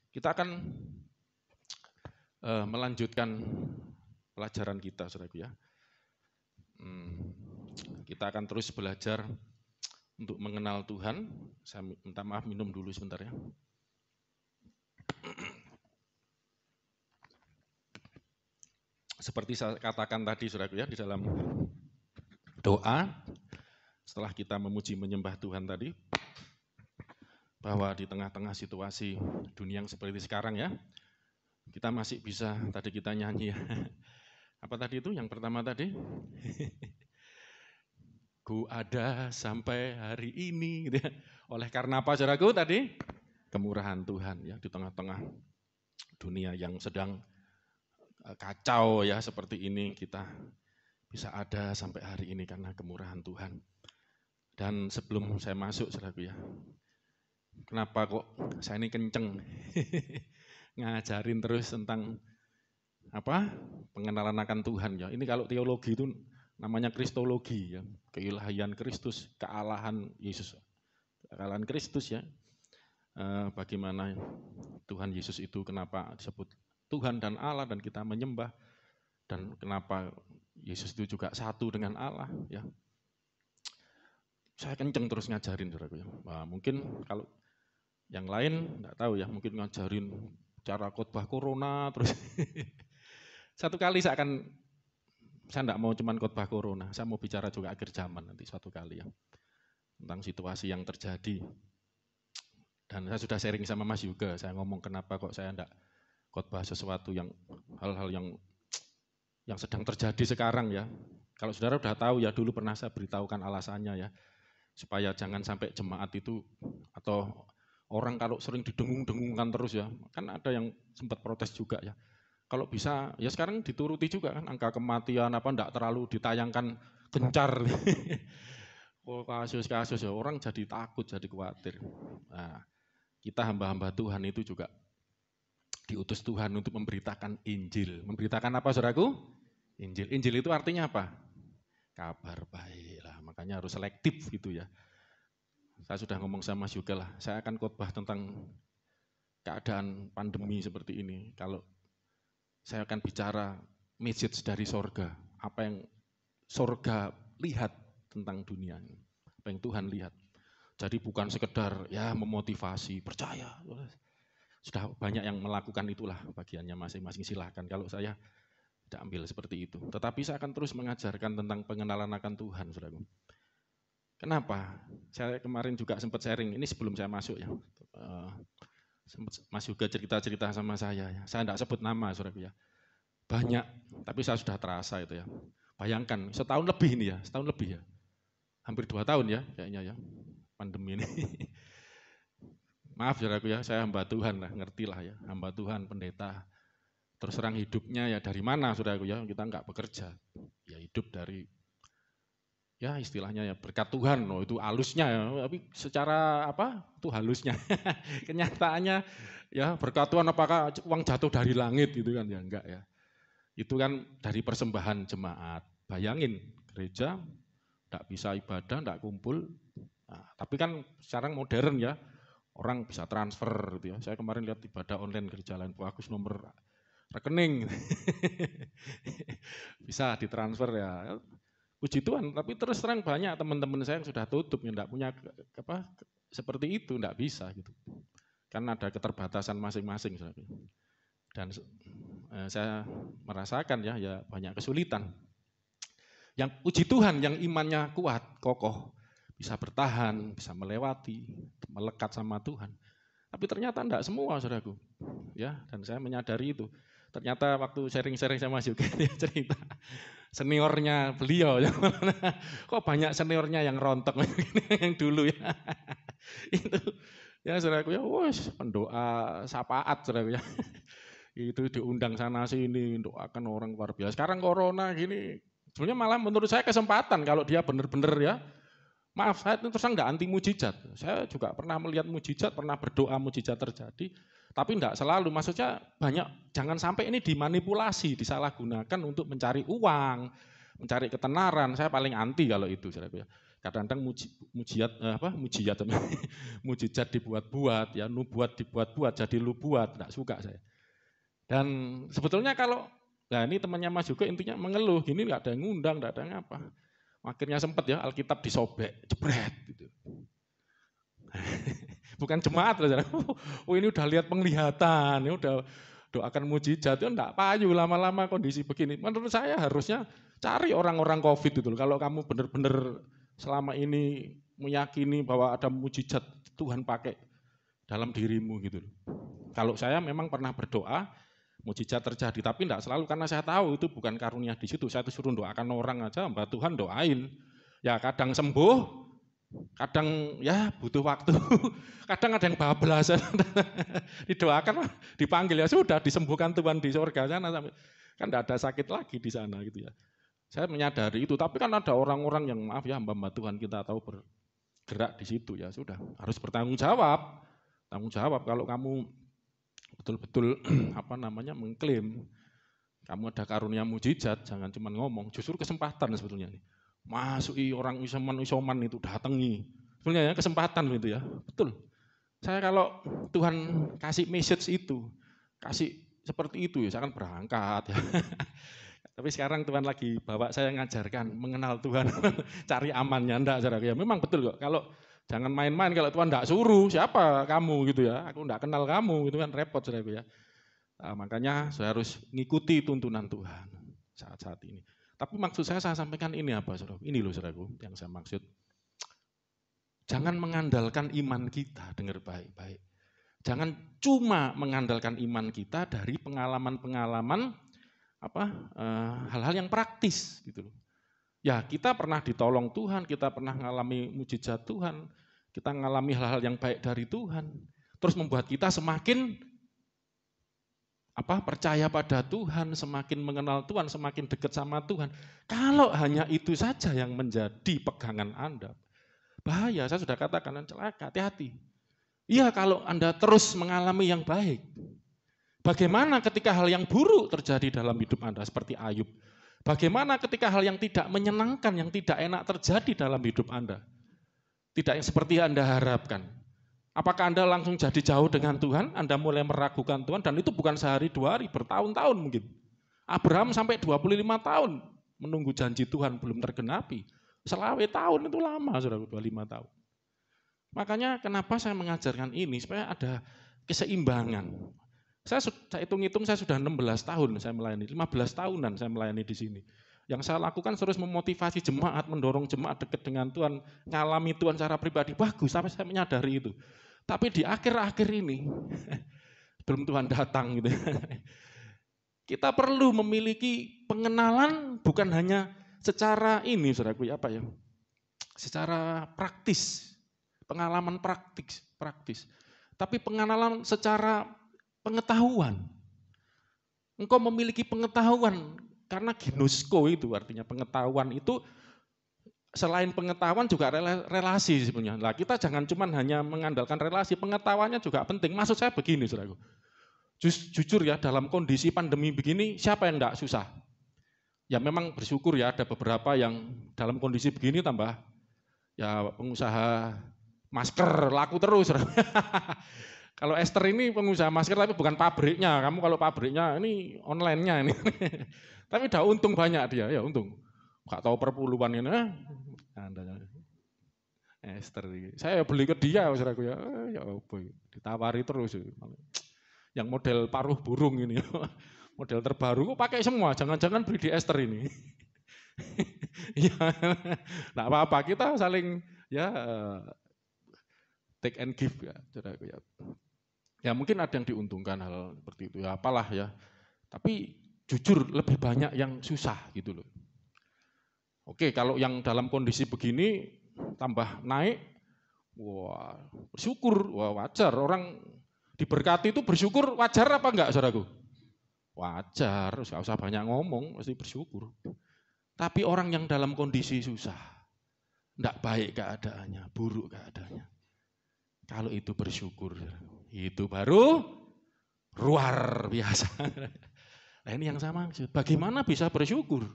Kita akan melanjutkan pelajaran kita, saudaraku ya. Kita akan terus belajar untuk mengenal Tuhan. Saya minta maaf, minum dulu sebentar ya. Seperti saya katakan tadi, saudaraku ya, di dalam doa, setelah kita memuji menyembah Tuhan tadi, bahwa di tengah-tengah situasi dunia yang seperti sekarang ya, kita masih bisa, tadi kita nyanyi ya. Apa tadi itu yang pertama tadi? Ku ada sampai hari ini gitu ya. Oleh karena apa, saudaraku, tadi? Kemurahan Tuhan ya, di tengah-tengah dunia yang sedang kacau ya seperti ini, kita bisa ada sampai hari ini karena kemurahan Tuhan. Dan sebelum saya masuk, saudaraku ya, kenapa kok saya ini kenceng ngajarin terus tentang apa? Pengenalan akan Tuhan ya. Ini kalau teologi itu namanya kristologi ya, keilahian Kristus, kealahan Yesus, kealahan Kristus ya. Bagaimana Tuhan Yesus itu kenapa disebut Tuhan dan Allah dan kita menyembah, dan kenapa Yesus itu juga satu dengan Allah ya. Saya kenceng terus ngajarin, saudaraku ya. Nah, mungkin kalau yang lain enggak tahu ya, mungkin ngajarin cara khotbah corona terus. Satu kali saya enggak mau cuman khotbah corona, saya mau bicara juga akhir zaman nanti suatu kali ya. Tentang situasi yang terjadi. Dan saya sudah sharing sama Mas juga, saya ngomong kenapa kok saya enggak khotbah sesuatu yang hal-hal yang sedang terjadi sekarang ya. Kalau saudara udah tahu ya, dulu pernah saya beritahukan alasannya ya. Supaya jangan sampai jemaat itu atau orang kalau sering didengung-dengungkan terus ya, kan ada yang sempat protes juga ya. Kalau bisa ya sekarang dituruti juga kan, angka kematian apa enggak terlalu ditayangkan gencar. Oh, kasus-kasus ya, orang jadi takut, jadi khawatir. Nah, kita hamba-hamba Tuhan itu juga diutus Tuhan untuk memberitakan Injil. Memberitakan apa, saudaraku? Injil. Injil itu artinya apa? Kabar baik lah, makanya harus selektif gitu ya. Saya sudah ngomong sama Mas juga lah, saya akan khotbah tentang keadaan pandemi seperti ini. Kalau saya akan bicara message dari sorga, apa yang sorga lihat tentang dunia ini, apa yang Tuhan lihat. Jadi bukan sekedar ya memotivasi, percaya. Sudah banyak yang melakukan itulah, bagiannya masing-masing, silahkan. Kalau saya tidak ambil seperti itu. Tetapi saya akan terus mengajarkan tentang pengenalan akan Tuhan, saudaraku. Kenapa? Saya kemarin juga sempat sharing, ini sebelum saya masuk ya. Mas juga cerita-cerita sama saya ya. Saya tidak sebut nama, saudaraku ya. Banyak, tapi saya sudah terasa itu ya. Bayangkan, setahun lebih ini ya, setahun lebih ya. Hampir 2 tahun ya kayaknya ya, pandemi ini. Maaf saudaraku ya, saya hamba Tuhan lah, ngertilah ya. Hamba Tuhan, pendeta. Terus terang hidupnya ya dari mana, saudaraku ya, kita enggak bekerja. Ya hidup dari ya istilahnya ya berkat Tuhan, oh itu halusnya ya, tapi secara apa itu halusnya. Kenyataannya ya berkat Tuhan, apakah uang jatuh dari langit gitu kan ya, enggak ya. Itu kan dari persembahan jemaat. Bayangin gereja enggak bisa ibadah, enggak kumpul. Nah, tapi kan sekarang modern ya, orang bisa transfer gitu ya. Saya kemarin lihat ibadah online gereja lain, bagus nomor rekening. Bisa ditransfer ya. Puji Tuhan, tapi terus terang banyak teman-teman saya yang sudah tutup, yang enggak punya apa seperti itu, enggak bisa gitu. Karena ada keterbatasan masing-masing. Dan saya merasakan ya banyak kesulitan. Yang puji Tuhan, yang imannya kuat, kokoh, bisa bertahan, bisa melewati, melekat sama Tuhan. Tapi ternyata enggak semua, saudaraku. Ya, dan saya menyadari itu. Ternyata waktu sharing-sharing sama juga dia cerita seniornya beliau, kok banyak seniornya yang rontok yang dulu ya. Itu ya saudaraku ya, wes pendoa syafaat saudaraku ya. Itu diundang sana sini, doakan orang luar biasa. Sekarang corona gini, sebenarnya malah menurut saya kesempatan kalau dia benar-benar ya. Maaf, saya terus enggak anti mujizat. Saya juga pernah melihat mujizat, pernah berdoa mujizat terjadi. Tapi enggak selalu, maksudnya banyak, jangan sampai ini dimanipulasi, disalahgunakan untuk mencari uang, mencari ketenaran. Saya paling anti kalau itu. Kadang-kadang mujizat dibuat-buat, ya nubuat dibuat-buat, jadi lu buat, enggak suka saya. Dan sebetulnya kalau, nah ini temannya Mas juga intinya mengeluh, gini enggak ada yang ngundang, enggak ada yang apa. Akhirnya sempat ya Alkitab disobek, jebret gitu. Bukan jemaat loh, oh ini udah lihat penglihatan, ya udah doakan mujizat, itu enggak payu lama-lama kondisi begini. Menurut saya harusnya cari orang-orang COVID itu. Kalau kamu benar-benar selama ini meyakini bahwa ada mujizat Tuhan pakai dalam dirimu gitu. Kalau saya memang pernah berdoa, mujizat terjadi, tapi enggak selalu karena saya tahu itu bukan karunia di situ. Saya suruh doakan orang aja, Mbak Tuhan doain. Ya kadang sembuh, kadang ya butuh waktu, kadang ada yang bablasan, didoakan, dipanggil ya sudah disembuhkan Tuhan di surga sana, kan enggak ada sakit lagi di sana gitu ya. Saya menyadari itu, tapi kan ada orang-orang yang maaf ya hamba Tuhan kita tahu bergerak di situ ya sudah harus bertanggung jawab. Tanggung jawab kalau kamu betul-betul mengklaim kamu ada karunia mujizat, jangan cuma ngomong, justru kesempatan sebetulnya nih. Masuki orang isoman itu datangi. Sebenarnya ya kesempatan itu ya. Betul. Saya kalau Tuhan kasih message itu, kasih seperti itu ya saya akan berangkat ya. Tapi sekarang Tuhan lagi bawa saya ngajarkan mengenal Tuhan, cari amannya enggak saudara ya. Memang betul kok. Kalau jangan main-main kalau Tuhan enggak suruh, siapa kamu gitu ya. Aku enggak kenal kamu gitu kan repot saudara ya. Nah, makanya saya harus ngikuti tuntunan Tuhan saat-saat ini. Tapi maksud saya sampaikan ini apa saudara? Ini loh saudaraku yang saya maksud. Jangan mengandalkan iman kita, dengar baik-baik. Jangan cuma mengandalkan iman kita dari pengalaman-pengalaman hal-hal yang praktis gitu loh. Ya kita pernah ditolong Tuhan, kita pernah mengalami mujizat Tuhan, kita mengalami hal-hal yang baik dari Tuhan, terus membuat kita semakin percaya pada Tuhan, semakin mengenal Tuhan, semakin dekat sama Tuhan. Kalau hanya itu saja yang menjadi pegangan Anda, bahaya. Saya sudah katakan celaka, hati-hati. Iya kalau Anda terus mengalami yang baik. Bagaimana ketika hal yang buruk terjadi dalam hidup Anda seperti Ayub? Bagaimana ketika hal yang tidak menyenangkan, yang tidak enak terjadi dalam hidup Anda? Tidak yang seperti Anda harapkan. Apakah Anda langsung jadi jauh dengan Tuhan? Anda mulai meragukan Tuhan dan itu bukan sehari dua hari, bertahun-tahun mungkin. Abraham sampai 25 tahun menunggu janji Tuhan belum tergenapi. Selawe tahun itu lama, saudara, 25 tahun. Makanya kenapa saya mengajarkan ini, supaya ada keseimbangan. Saya hitung-hitung saya sudah 16 tahun saya melayani, 15 tahunan saya melayani di sini. Yang saya lakukan terus memotivasi jemaat, mendorong jemaat dekat dengan Tuhan, ngalami Tuhan secara pribadi, bagus, sampai saya menyadari itu. Tapi di akhir-akhir ini, belum Tuhan datang gitu. Kita perlu memiliki pengenalan bukan hanya secara ini, saudaraku, secara praktis, pengalaman praktis. Tapi pengenalan secara pengetahuan. Engkau memiliki pengetahuan karena ginosko itu artinya pengetahuan itu selain pengetahuan juga relasi sebenarnya. Nah, kita jangan cuma hanya mengandalkan relasi, pengetahuannya juga penting. Maksud saya begini, saudaraku. Jujur ya, dalam kondisi pandemi begini siapa yang enggak susah? Ya memang bersyukur ya ada beberapa yang dalam kondisi begini tambah ya pengusaha masker laku terus. Kalau Esther ini pengusaha masker tapi bukan pabriknya. Kamu kalau pabriknya ini online-nya ini. Tapi udah untung banyak dia, ya untung. Gak tahu perpuluhan ini. Esther ini. Saya beli ke dia, saudaraku ya. Ya ditawari terus. Yang model paruh burung ini. Model terbaru kok pakai semua. Jangan-jangan beli di Esther ini. Ya, enggak apa-apa, kita saling ya take and give ya, saudaraku ya. Ya mungkin ada yang diuntungkan hal seperti itu ya, apalah ya. Tapi jujur lebih banyak yang susah gitu loh. Oke, kalau yang dalam kondisi begini tambah naik, wah bersyukur, wah wajar. Orang diberkati itu bersyukur wajar apa enggak, saudaraku? Wajar, enggak usah banyak ngomong, pasti bersyukur. Tapi orang yang dalam kondisi susah, enggak baik keadaannya, buruk keadaannya. Kalau itu bersyukur, itu baru luar biasa. Nah ini yang saya maksud, bagaimana bisa bersyukur?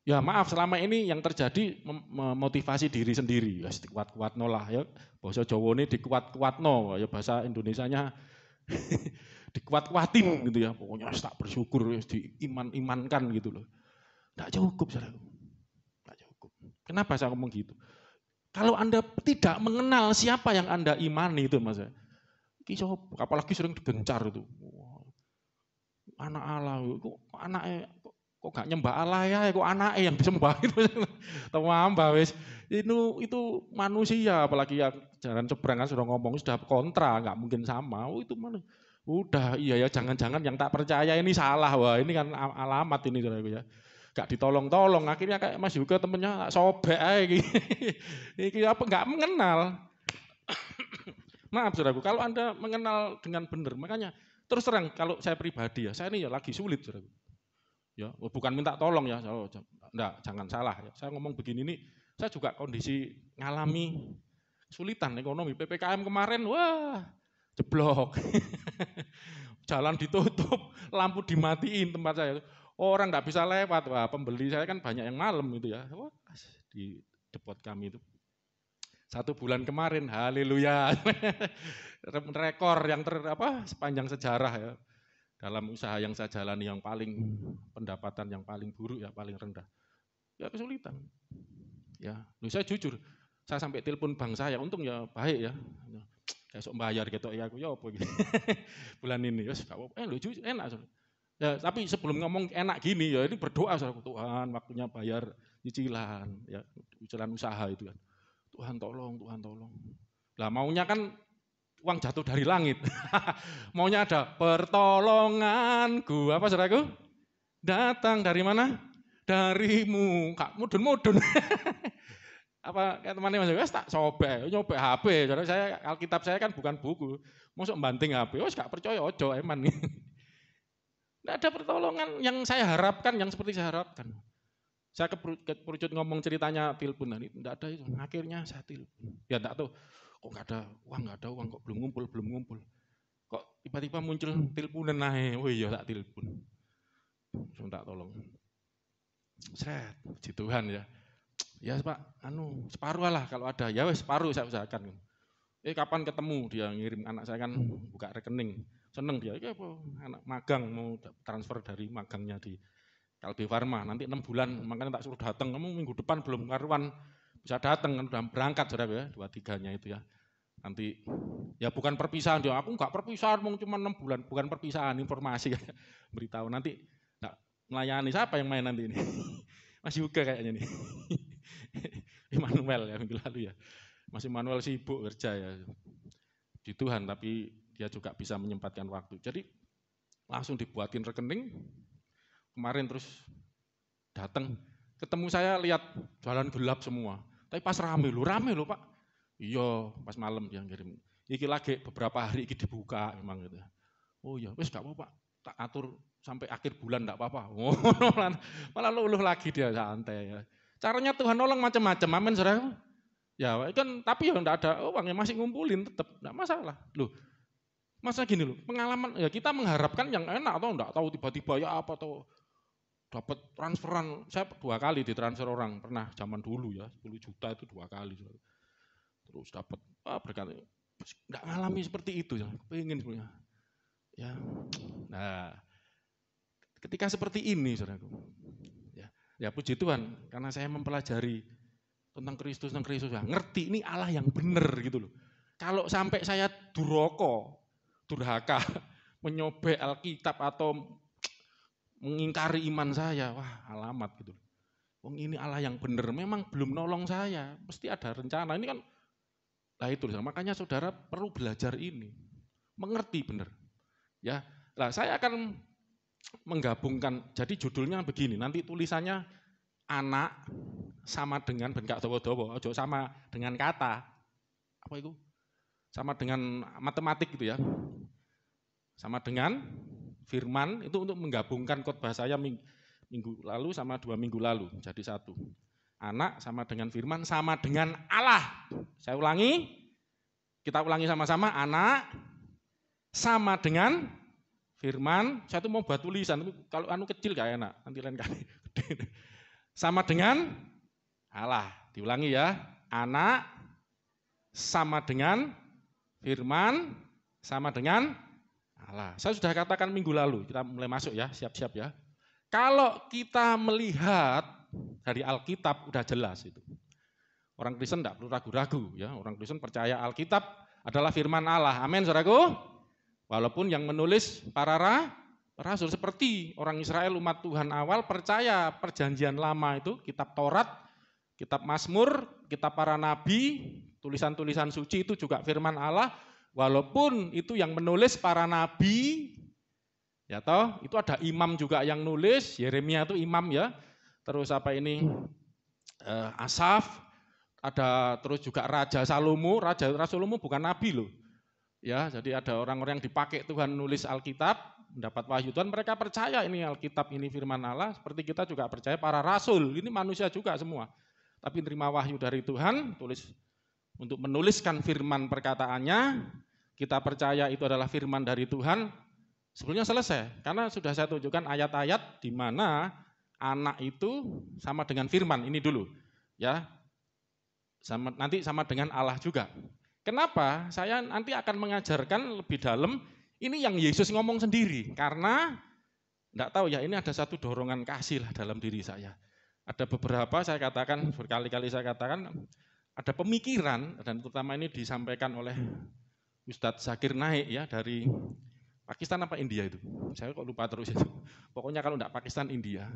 Ya maaf, selama ini yang terjadi memotivasi diri sendiri. Ya dikuat-kuatno lah ya. Bahasa Jawa ini dikuat-kuatno, ya bahasa Indonesianya dikuat-kuatin gitu ya. Pokoknya tak bersyukur, diiman-imankan gitu loh. Enggak cukup, saudaraku. Enggak cukup. Kenapa saya ngomong gitu? Kalau Anda tidak mengenal siapa yang Anda imani itu, Mas. Apalagi sering digencar itu. Anak Allah, kok anaknya kok gak nyembah Allah ya, kok anaknya yang disembah itu. Tambah wis. Itu manusia, apalagi ya jalan seberang kan sudah ngomong sudah kontra, nggak mungkin sama. Oh itu mana? Udah iya ya, jangan-jangan yang tak percaya ini salah. Wah ini kan alamat ini saudaraku ya. Gak ditolong-tolong, akhirnya kayak Mas juga temennya sobek aja. Ini apa nggak mengenal. Maaf saudaraku, kalau Anda mengenal dengan benar, makanya terus terang kalau saya pribadi ya, saya ini ya lagi sulit saudaraku. Ya, bukan minta tolong ya, enggak, jangan salah ya. Saya ngomong begini nih, saya juga kondisi ngalami kesulitan ekonomi. PPKM kemarin, wah, jeblok. Jalan ditutup, lampu dimatiin tempat saya. Orang enggak bisa lewat, wah pembeli saya kan banyak yang malam itu ya. Wah, di depot kami itu. 1 bulan kemarin, haleluya. Rekor yang sepanjang sejarah ya. Dalam usaha yang saya jalani yang paling pendapatan yang paling buruk ya paling rendah. Ya kesulitan. Ya, saya jujur, saya sampai telepon bank saya, untung ya baik ya. Kayak bayar gitu ya aku ya apa gitu. Bulan ini ya enggak apa-apa. Jujur enak. Ya, tapi sebelum ngomong enak gini ya ini berdoa saudara, Tuhan waktunya bayar cicilan ya, cicilan usaha itu kan. Tuhan tolong. Lah maunya kan uang jatuh dari langit. Maunya ada pertolonganku. Apa saudaraku? Datang dari mana? Darimu. Kak mudun. Apa kayak temannya Mas, tak sobek HP. Saudara saya Alkitab saya kan bukan buku. Mosok banting HP. Wes gak percaya ojo eman. Enggak ada pertolongan yang saya harapkan, yang seperti saya harapkan. Saya keperucut ngomong ceritanya telepon tadi, enggak ada itu. Akhirnya saya telepon. Ya enggak tahu. Kok nggak ada uang, kok belum ngumpul. Kok tiba-tiba muncul teleponan naik, oh iya tak telepon. Minta tolong. Seret, puji Tuhan ya. Ya Pak, separuh lah kalau ada, ya wes separuh saya usahakan. Kapan ketemu dia ngirim anak saya kan buka rekening. Seneng dia, apa anak magang mau transfer dari magangnya di Kalbe Farma, nanti 6 bulan, makanya tak suruh datang, kamu minggu depan belum karuan. Bisa datang kan udah berangkat saudara ya, 2-3-nya itu ya. Nanti ya bukan perpisahan dia, aku enggak perpisahan mau cuma 6 bulan, bukan perpisahan, informasi beritahu nanti enggak melayani siapa yang main nanti ini. Mas Yuga kayaknya nih. Immanuel ya minggu lalu ya. Mas Immanuel sibuk kerja ya. Di Tuhan tapi dia juga bisa menyempatkan waktu. Jadi langsung dibuatin rekening. Kemarin terus datang ketemu saya lihat jalan gelap semua. Tapi pas rame loh Pak. Iya, pas malam dia ngirim. Iki lagi beberapa hari iki dibuka memang gitu. Oh iya, wis gak apa-apa. Tak atur sampai akhir bulan enggak apa-apa. Oh, malah luluh lagi dia santai ya. Caranya Tuhan nolong macam-macam. Amin, Saudara. Ya, kan tapi ya enggak ada uangnya masih ngumpulin tetap enggak masalah. Loh. Masa gini loh, pengalaman ya kita mengharapkan yang enak atau enggak tahu tiba-tiba ya apa atau dapat transferan. Saya 2 kali ditransfer orang, pernah zaman dulu ya, 10 juta itu 2 kali. Terus dapat berkali, nggak ngalami seperti itu ya, pengen sebenarnya. Ya, nah, ketika seperti ini, saudaraku, ya puji Tuhan, karena saya mempelajari tentang Kristus, ya, ngerti ini Allah yang benar gitu loh. Kalau sampai saya durhaka, menyobek Alkitab atau mengingkari iman saya, wah alamat gitu. Wong ini Allah yang benar, memang belum nolong saya, mesti ada rencana. Ini kan, nah itu, makanya saudara perlu belajar ini, mengerti benar. Ya, nah saya akan menggabungkan, jadi judulnya begini, nanti tulisannya anak sama dengan bengkak dowo-dowo, ojo sama dengan kata, apa itu? Sama dengan matematik gitu ya, sama dengan firman, itu untuk menggabungkan khotbah saya minggu lalu sama 2 minggu lalu, jadi satu. Anak sama dengan firman, sama dengan Allah. Saya ulangi, kita ulangi sama-sama, anak sama dengan firman. Saya tuh mau buat tulisan, tapi kalau kecil gak enak, nanti lain kali. sama dengan Allah. Diulangi ya, anak sama dengan firman sama dengan Allah. Saya sudah katakan minggu lalu, kita mulai masuk ya, siap-siap ya. Kalau kita melihat dari Alkitab udah jelas itu. Orang Kristen tidak perlu ragu-ragu ya, orang Kristen percaya Alkitab adalah firman Allah. Amin, saudaraku. Walaupun yang menulis para rasul seperti orang Israel umat Tuhan awal percaya perjanjian lama itu, kitab Taurat, kitab Mazmur, kitab para nabi, tulisan-tulisan suci itu juga firman Allah. Walaupun itu yang menulis para nabi, ya toh, itu ada imam juga yang nulis, Yeremia itu imam ya. Terus apa ini? Asaf, ada terus juga Raja Salomo, Raja Salomo bukan nabi loh. Ya, jadi ada orang-orang yang dipakai Tuhan nulis Alkitab, mendapat wahyu Tuhan, mereka percaya ini Alkitab, ini firman Allah, seperti kita juga percaya para rasul, ini manusia juga semua. Tapi terima wahyu dari Tuhan, tulis untuk menuliskan firman perkataannya, kita percaya itu adalah firman dari Tuhan, sebetulnya selesai. Karena sudah saya tunjukkan ayat-ayat di mana anak itu sama dengan firman, ini dulu. Ya, nanti sama dengan Allah juga. Kenapa? Saya nanti akan mengajarkan lebih dalam, ini yang Yesus ngomong sendiri. Karena, enggak tahu ya, ini ada satu dorongan kasih lah dalam diri saya. Ada beberapa saya katakan, berkali-kali saya katakan, ada pemikiran, dan terutama ini disampaikan oleh Ustadz Zakir Naik ya, dari Pakistan apa India itu. Saya kok lupa terus itu. Pokoknya kalau enggak Pakistan, India.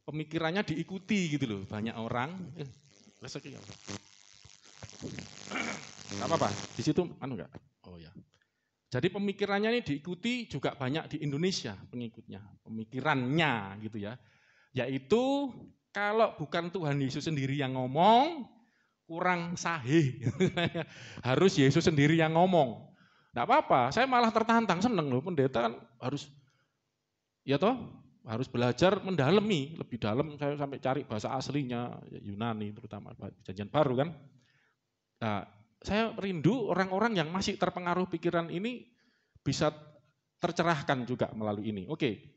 Pemikirannya diikuti gitu loh, banyak orang. Rezeki apa? Enggak apa-apa, di situ enggak? Oh ya. Jadi pemikirannya ini diikuti juga banyak di Indonesia pengikutnya, pemikirannya gitu ya. Yaitu kalau bukan Tuhan Yesus sendiri yang ngomong, kurang sahih. Harus Yesus sendiri yang ngomong. Enggak apa-apa, saya malah tertantang, seneng loh, pendeta kan harus, ya toh, harus belajar mendalami, lebih dalam, saya sampai cari bahasa aslinya, Yunani terutama, perjanjian baru kan. Nah, saya rindu orang-orang yang masih terpengaruh pikiran ini bisa tercerahkan juga melalui ini. Oke,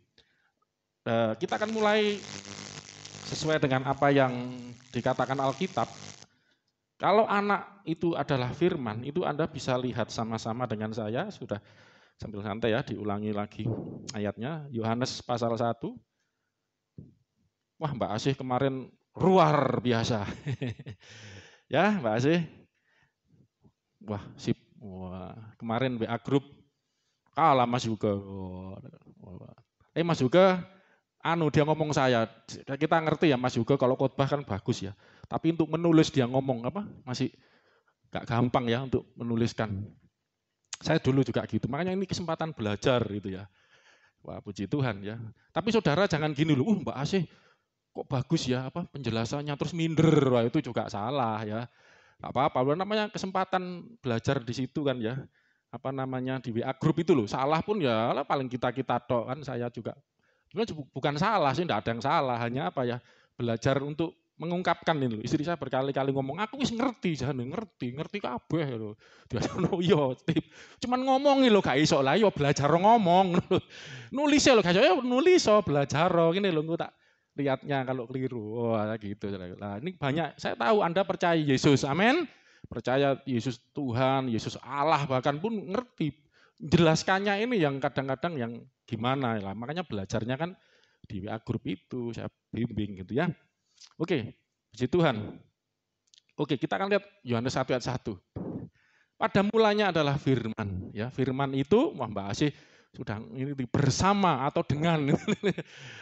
kita akan mulai sesuai dengan apa yang dikatakan Alkitab. Kalau anak itu adalah firman, itu Anda bisa lihat sama-sama dengan saya, sudah sambil santai ya, diulangi lagi ayatnya, Yohanes pasal 1. Wah, Mbak Asih kemarin luar biasa. Ya, Mbak Asih. Wah, sip. Wah, kemarin WA grup kalah Mas Yuga. Mas Yuga, dia ngomong saya. Kita ngerti ya Mas Yuga kalau khotbah kan bagus ya. Tapi untuk menulis dia ngomong apa? Masih gak gampang ya untuk menuliskan. Saya dulu juga gitu. Makanya ini kesempatan belajar gitu ya. Wah, puji Tuhan ya. Tapi saudara jangan gini loh, Mbak Asih kok bagus ya apa penjelasannya terus minder. Wah, itu juga salah ya. Gak apa-apa, namanya kesempatan belajar di situ kan ya. Apa namanya di WA grup itu loh, salah pun ya paling kita tok kan, saya juga. Bukan salah sih, enggak ada yang salah, hanya apa ya, belajar untuk mengungkapkan ini loh. Istri saya berkali-kali ngomong, aku wis ngerti, jangan ngerti kabeh lho. Dia ngono yo, cuman ngomongin lho gak iso lah yo belajar ngomong. Nulis lho gak iso yo nulis belajar ngene lho engko tak lihatnya kalau keliru. Wah, gitu. Nah, ini banyak, saya tahu Anda percaya Yesus, amin. Percaya Yesus Tuhan, Yesus Allah, bahkan pun ngerti. Jelaskannya ini yang kadang-kadang yang gimana lah. Makanya belajarnya kan di WA grup itu, saya bimbing gitu ya. Oke, puji Tuhan. Oke, kita akan lihat Yohanes 1 ayat 1. Pada mulanya adalah firman. Ya, firman itu, wah Mbak Asih, sudah ini bersama atau dengan.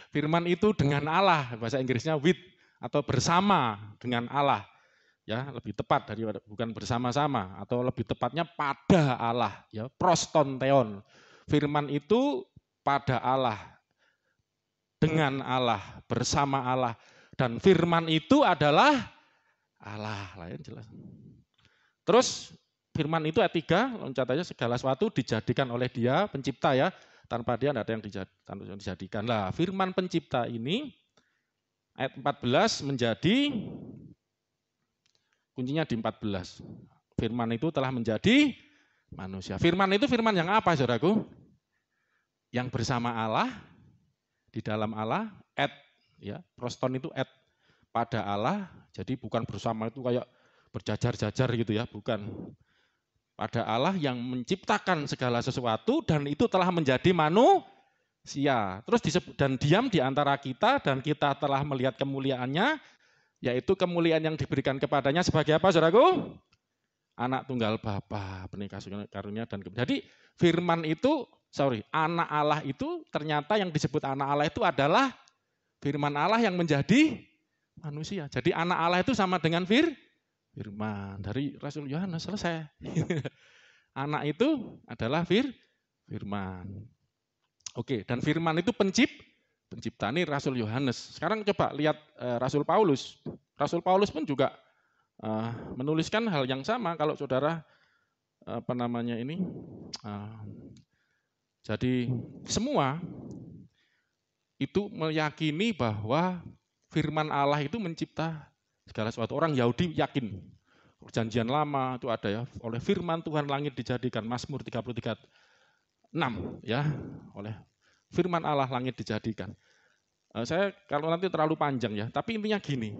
Firman itu dengan Allah, bahasa Inggrisnya with atau bersama dengan Allah. Ya, lebih tepat daripada bukan bersama-sama atau lebih tepatnya pada Allah, ya, prostonteon. Firman itu pada Allah, dengan Allah, bersama Allah, dan firman itu adalah Allah, lain jelas. Terus firman itu ayat 3, loncat aja, segala sesuatu dijadikan oleh Dia, pencipta ya, tanpa Dia tidak ada yang dijadikan. Lah, firman pencipta ini ayat 14 menjadi kuncinya di 14. Firman itu telah menjadi manusia. Firman itu firman yang apa, saudaraku? Yang bersama Allah, di dalam Allah, ya, proston itu pada Allah, jadi bukan bersama itu kayak berjajar-jajar gitu ya, bukan. Pada Allah yang menciptakan segala sesuatu dan itu telah menjadi manusia. Terus dan diam di antara kita dan kita telah melihat kemuliaannya, yaitu kemuliaan yang diberikan kepadanya sebagai apa, saudaraku? Anak tunggal Bapa, benih kasih karunia dan jadi firman itu, anak Allah itu ternyata yang disebut anak Allah itu adalah firman Allah yang menjadi manusia. Jadi anak Allah itu sama dengan firman. Dari Rasul Yohanes selesai. Anak itu adalah firman. Oke, dan firman itu pencipta. Ini Rasul Yohanes. Sekarang coba lihat Rasul Paulus. Rasul Paulus pun juga menuliskan hal yang sama. Kalau saudara jadi semua itu meyakini bahwa firman Allah itu mencipta segala sesuatu. Orang Yahudi yakin. Perjanjian lama itu ada ya, oleh firman Tuhan langit dijadikan, Mazmur 33:6 ya, oleh firman Allah langit dijadikan. Saya kalau nanti terlalu panjang ya, tapi intinya gini,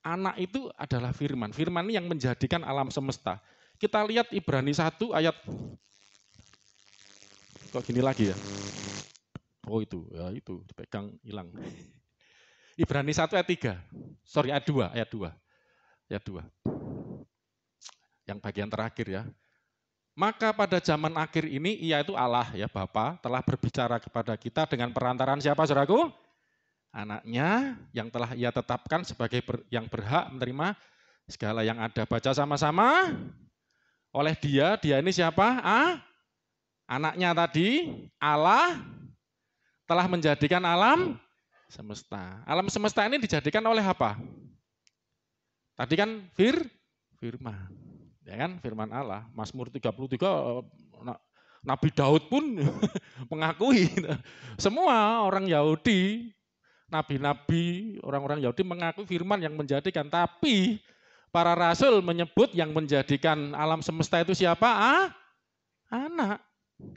anak itu adalah firman. Firman ini yang menjadikan alam semesta. Kita lihat Ibrani 1 ayat, kok gini lagi ya? Oh itu, ya itu, dipegang hilang. Ibrani 1 ayat 3, ayat 2. Yang bagian terakhir ya. Maka pada zaman akhir ini ia itu Allah ya Bapa telah berbicara kepada kita dengan perantaraan siapa, saudaraku? Anaknya yang telah ia tetapkan sebagai yang berhak menerima segala yang ada. Baca sama-sama. Oleh dia ini siapa? Anaknya tadi, Allah telah menjadikan alam semesta. Alam semesta ini dijadikan oleh apa? Tadi kan firman. Ya kan, firman Allah. Mazmur 33, Nabi Daud pun mengakui. Semua orang Yahudi, nabi-nabi, orang-orang Yahudi mengakui firman yang menjadikan. Tapi para rasul menyebut yang menjadikan alam semesta itu siapa?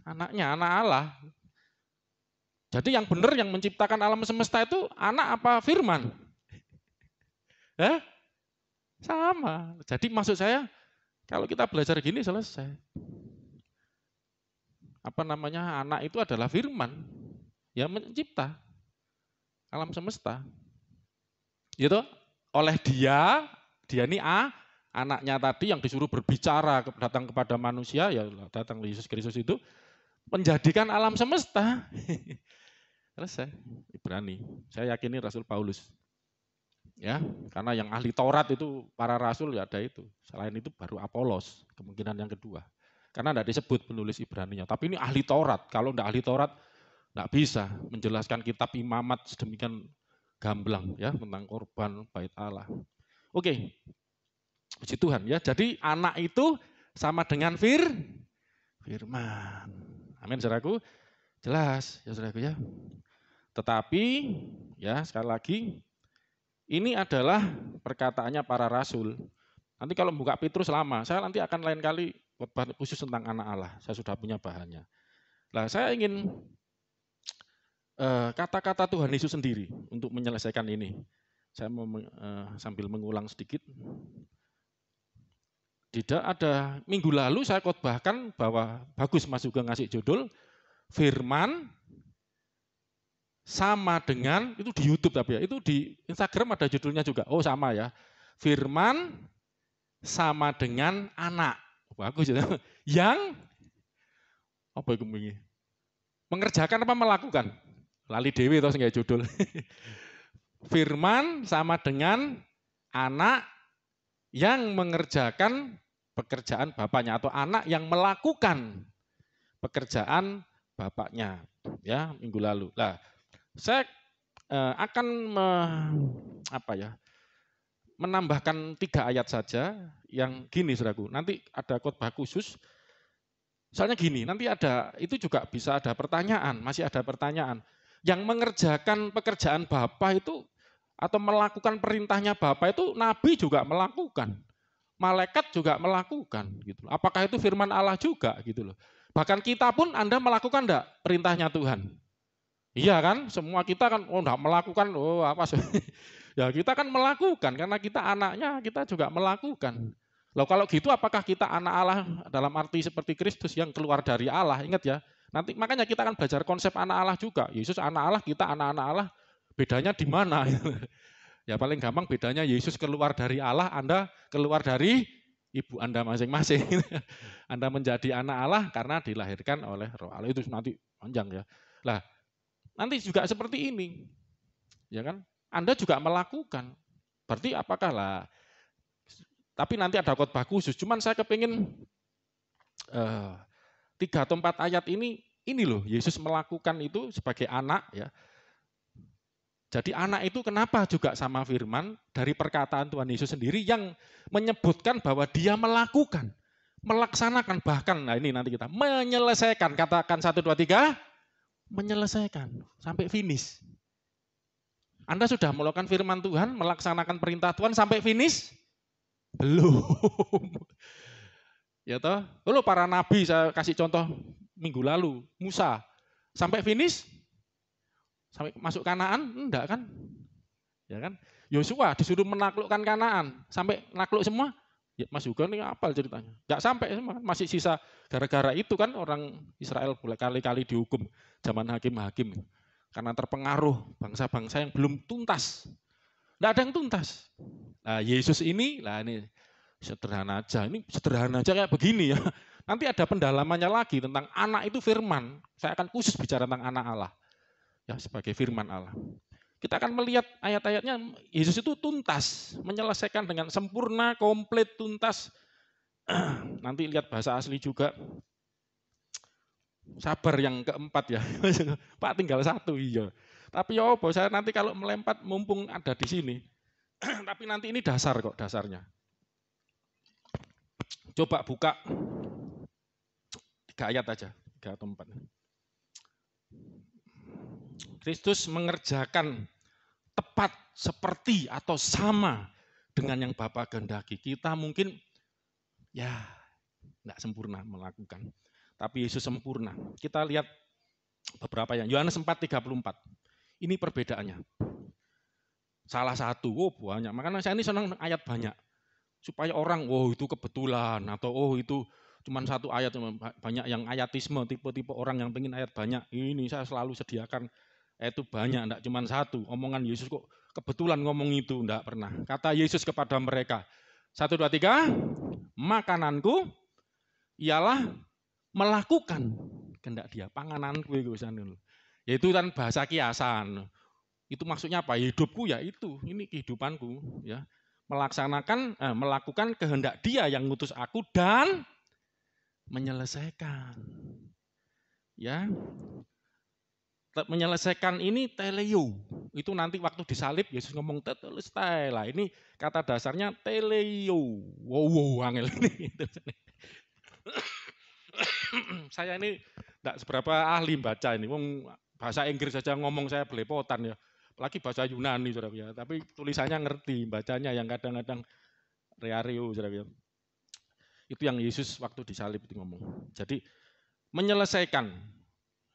Anaknya, anak Allah. Jadi yang benar yang menciptakan alam semesta itu anak apa firman? Sama. Jadi maksud saya, kalau kita belajar gini selesai. Anak itu adalah firman yang mencipta alam semesta. Gitu. Oleh dia ini anaknya tadi yang disuruh berbicara datang kepada manusia, ya datang Yesus Kristus itu menjadikan alam semesta. Selesai. Ibrani. Saya yakini Rasul Paulus. Ya, karena yang ahli Taurat itu para rasul ya ada itu. Selain itu baru Apolos, kemungkinan yang kedua. Karena tidak disebut penulis Ibraninya. Tapi ini ahli Taurat. Kalau tidak ahli Taurat, tidak bisa menjelaskan kitab imamat sedemikian gamblang ya tentang korban bait Allah. Oke, puji Tuhan ya. Jadi anak itu sama dengan firman. Amin, saudaraku. Jelas ya saudaraku ya. Tetapi ya sekali lagi, ini adalah perkataannya para rasul. Nanti kalau buka Petrus lama, saya nanti akan lain kali khotbah khusus tentang anak Allah. Saya sudah punya bahannya. Nah, saya ingin kata-kata Tuhan Yesus sendiri untuk menyelesaikan ini. Saya mau sambil mengulang sedikit. Tidak ada, minggu lalu saya khotbahkan bahwa bagus Mas juga ngasih judul, firman sama dengan, itu di YouTube tapi ya, itu di Instagram ada judulnya juga, oh sama ya, firman sama dengan anak, bagus ya, yang apa itu mengerjakan apa melakukan, lali dewi atau enggak judul, firman sama dengan anak yang mengerjakan pekerjaan bapaknya atau anak yang melakukan pekerjaan bapaknya, ya minggu lalu. Nah, saya akan menambahkan 3 ayat saja yang gini, saudaraku. Nanti ada khotbah khusus. Soalnya gini, nanti ada itu juga bisa ada pertanyaan, masih ada pertanyaan. Yang mengerjakan pekerjaan Bapa itu atau melakukan perintahnya Bapa itu nabi juga melakukan. Malaikat juga melakukan gitu. Apakah itu firman Allah juga gitu loh. Bahkan kita pun Anda melakukan enggak perintahnya Tuhan? Iya kan, semua kita kan enggak melakukan, apa Ya kita kan melakukan, karena kita anaknya, kita juga melakukan. Loh kalau gitu apakah kita anak Allah dalam arti seperti Kristus yang keluar dari Allah? Ingat ya, nanti makanya kita akan belajar konsep anak Allah juga. Yesus anak Allah, kita anak-anak Allah, bedanya di mana? Ya paling gampang bedanya Yesus keluar dari Allah, Anda keluar dari ibu Anda masing-masing. Anda menjadi anak Allah karena dilahirkan oleh Roh Allah. Itu nanti panjang ya. Lah, nanti juga seperti ini. Ya kan? Anda juga melakukan. Berarti apakah lah? Tapi nanti ada khotbah khusus. Cuman saya kepingin 3 atau 4 ayat ini loh, Yesus melakukan itu sebagai anak ya. Jadi anak itu kenapa juga sama firman dari perkataan Tuhan Yesus sendiri yang menyebutkan bahwa dia melakukan, melaksanakan, bahkan nah ini nanti kita menyelesaikan, katakan 1, 2, 3, menyelesaikan sampai finish. Anda sudah melakukan firman Tuhan, melaksanakan perintah Tuhan sampai finish? Belum. Ya toh, kalau para nabi saya kasih contoh minggu lalu, Musa sampai finish? Sampai masuk Kanaan? Enggak kan? Ya kan? Yosua disuruh menaklukkan Kanaan, sampai nakluk semua? Ya, Mas Hugo ini apa ceritanya? Enggak sampai semua, masih sisa gara-gara itu kan orang Israel berkali-kali dihukum zaman hakim-hakim karena terpengaruh bangsa-bangsa yang belum tuntas. Enggak ada yang tuntas. Nah, Yesus ini, lah ini sederhana aja kayak begini ya. Nanti ada pendalamannya lagi tentang anak itu firman. Saya akan khusus bicara tentang anak Allah. Ya, sebagai firman Allah. Kita akan melihat ayat-ayatnya, Yesus itu tuntas, menyelesaikan dengan sempurna, komplit, tuntas. Nanti lihat bahasa asli juga. Sabar yang keempat ya. Pak tinggal 1 iya. Tapi ya apa, saya nanti kalau melempar mumpung ada di sini. Tapi nanti ini dasar kok, dasarnya. Coba buka 3 ayat aja, 3 atau 4. Kristus mengerjakan tepat seperti atau sama dengan yang Bapa kehendaki. Kita mungkin ya enggak sempurna melakukan, tapi Yesus sempurna. Kita lihat beberapa yang Yohanes 4:34. Ini perbedaannya. Salah satu, banyak. Makanya saya ini senang ayat banyak. Supaya orang, itu kebetulan, atau itu cuma 1 ayat, banyak yang ayatisme, tipe-tipe orang yang pengen ayat banyak. Ini saya selalu sediakan itu banyak, enggak cuma 1. Omongan Yesus kok kebetulan ngomong itu, enggak pernah. Kata Yesus kepada mereka, 1, 2, 3, makananku ialah melakukan kehendak dia, pangananku itu. Yaitu kan bahasa kiasan. Itu maksudnya apa? Hidupku ya itu, ini kehidupanku ya. Melakukan kehendak dia yang ngutus aku dan menyelesaikan. Ya. Menyelesaikan ini teleo. Itu nanti waktu disalib Yesus ngomong tetelestai lah. Ini kata dasarnya teleo. Wow, angel ini. Saya ini enggak seberapa ahli baca ini. Bahasa Inggris saja ngomong saya belepotan ya. Apalagi bahasa Yunani saudara ya. Tapi tulisannya ngerti, bacanya yang kadang-kadang reario saudara ya. Itu yang Yesus waktu disalib itu ngomong. Jadi menyelesaikan,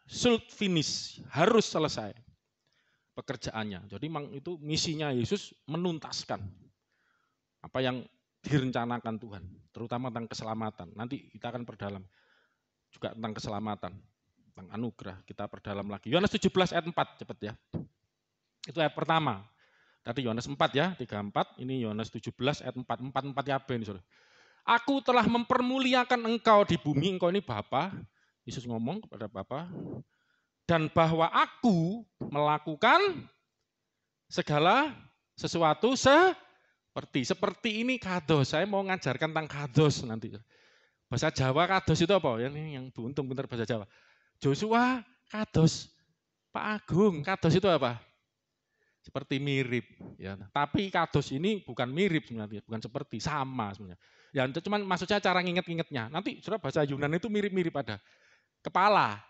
should finish, harus selesai pekerjaannya. Jadi memang itu misinya Yesus menuntaskan apa yang direncanakan Tuhan, terutama tentang keselamatan. Nanti kita akan perdalam juga tentang keselamatan, tentang anugerah, kita perdalam lagi. Yohanes 17 ayat 4, cepat ya. Itu ayat pertama. Tadi Yohanes 4 ya, 3:4, ini Yohanes 17 ayat 4, 4 ya apa ini saudara? Aku telah mempermuliakan engkau di bumi, engkau ini Bapa, Yesus ngomong kepada Bapa, dan bahwa aku melakukan segala sesuatu seperti ini kados. Saya mau ngajarkan tentang kados nanti. Bahasa Jawa kados itu apa? Yang beruntung benar bahasa Jawa. Joshua kados, Pak Agung kados itu apa? Seperti mirip. Ya. Tapi kados ini bukan mirip sebenarnya, bukan seperti, sama sebenarnya. Ya, cuman maksudnya cara nginget-ngingetnya. Nanti sudah bahasa Yunani itu mirip-mirip ada. Kepala.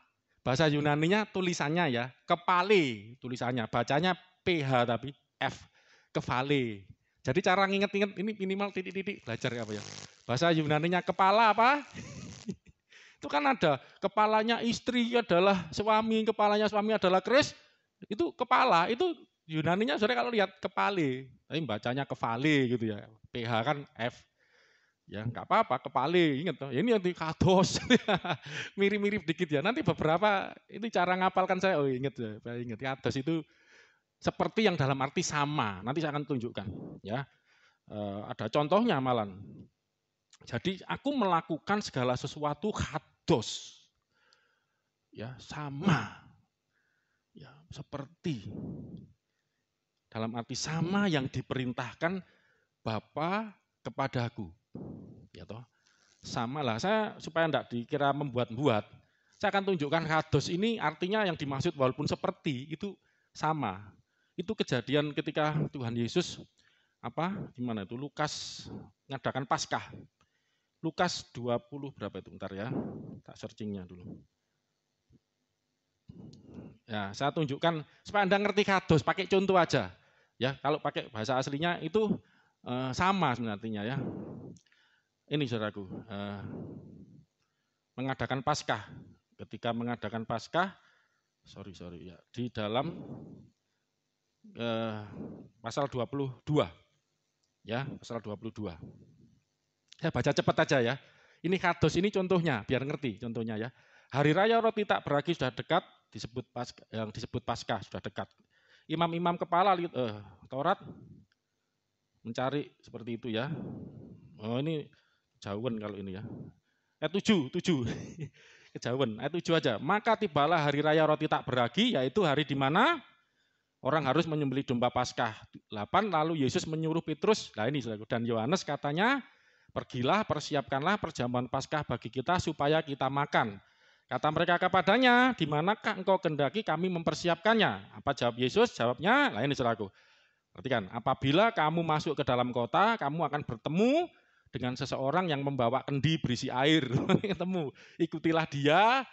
Bahasa Yunaninya tulisannya ya, kepale tulisannya. Bacanya PH tapi F. Kevale. Jadi cara nginget-nginget ini minimal titik-titik belajar apa ya. Bahasa Yunaninya kepala apa? Itu kan ada kepalanya istri adalah suami, kepalanya suami adalah Kristus. Itu kepala, itu Yunaninya sebenarnya kalau lihat kepale, tapi bacanya kevale gitu ya. PH kan F. Ya nggak apa-apa, kepale, ingat toh. Ya, ini nanti kados. Mirip-mirip dikit ya. Nanti beberapa itu cara ngapalkan saya, oh ingat ya, saya ingat kados itu seperti yang dalam arti sama. Nanti saya akan tunjukkan ya. Ada contohnya malan. Jadi aku melakukan segala sesuatu kados. Ya, sama. Ya, seperti dalam arti sama yang diperintahkan Bapa kepadaku. Ya toh. Sama lah, saya supaya tidak dikira membuat-buat, saya akan tunjukkan kados ini artinya yang dimaksud walaupun seperti itu sama. Itu kejadian ketika Tuhan Yesus gimana itu Lukas ngadakan Paskah. Lukas 20 berapa itu? Bentar ya. Tak searchingnya dulu. Ya, saya tunjukkan supaya Anda ngerti kados, pakai contoh aja. Ya, kalau pakai bahasa aslinya itu sama sebenarnya ya. Ini saudaraku, mengadakan Paskah. Ketika mengadakan Paskah, ya, di dalam pasal 22. Ya, pasal 22. Saya baca cepat aja ya. Ini kados, ini contohnya, biar ngerti contohnya ya. Hari raya roti tak beragi sudah dekat, yang disebut Paskah sudah dekat. Imam-imam kepala Taurat mencari seperti itu ya. Oh ini jauhan kalau ini ya. 7. Kejauhan, ayat 7 aja. Maka tibalah hari raya roti tak beragi, yaitu hari di mana orang harus menyembelih domba Paskah. 8, lalu Yesus menyuruh Petrus, nah ini dan Yohanes katanya, pergilah, persiapkanlah perjamuan Paskah bagi kita supaya kita makan. Kata mereka kepadanya, di manakah engkau kendaki kami mempersiapkannya? Apa jawab Yesus? Jawabnya, nah ini saudaraku. Perhatikan, apabila kamu masuk ke dalam kota, kamu akan bertemu dengan seseorang yang membawa kendi berisi air. Ketemu, ikutilah dia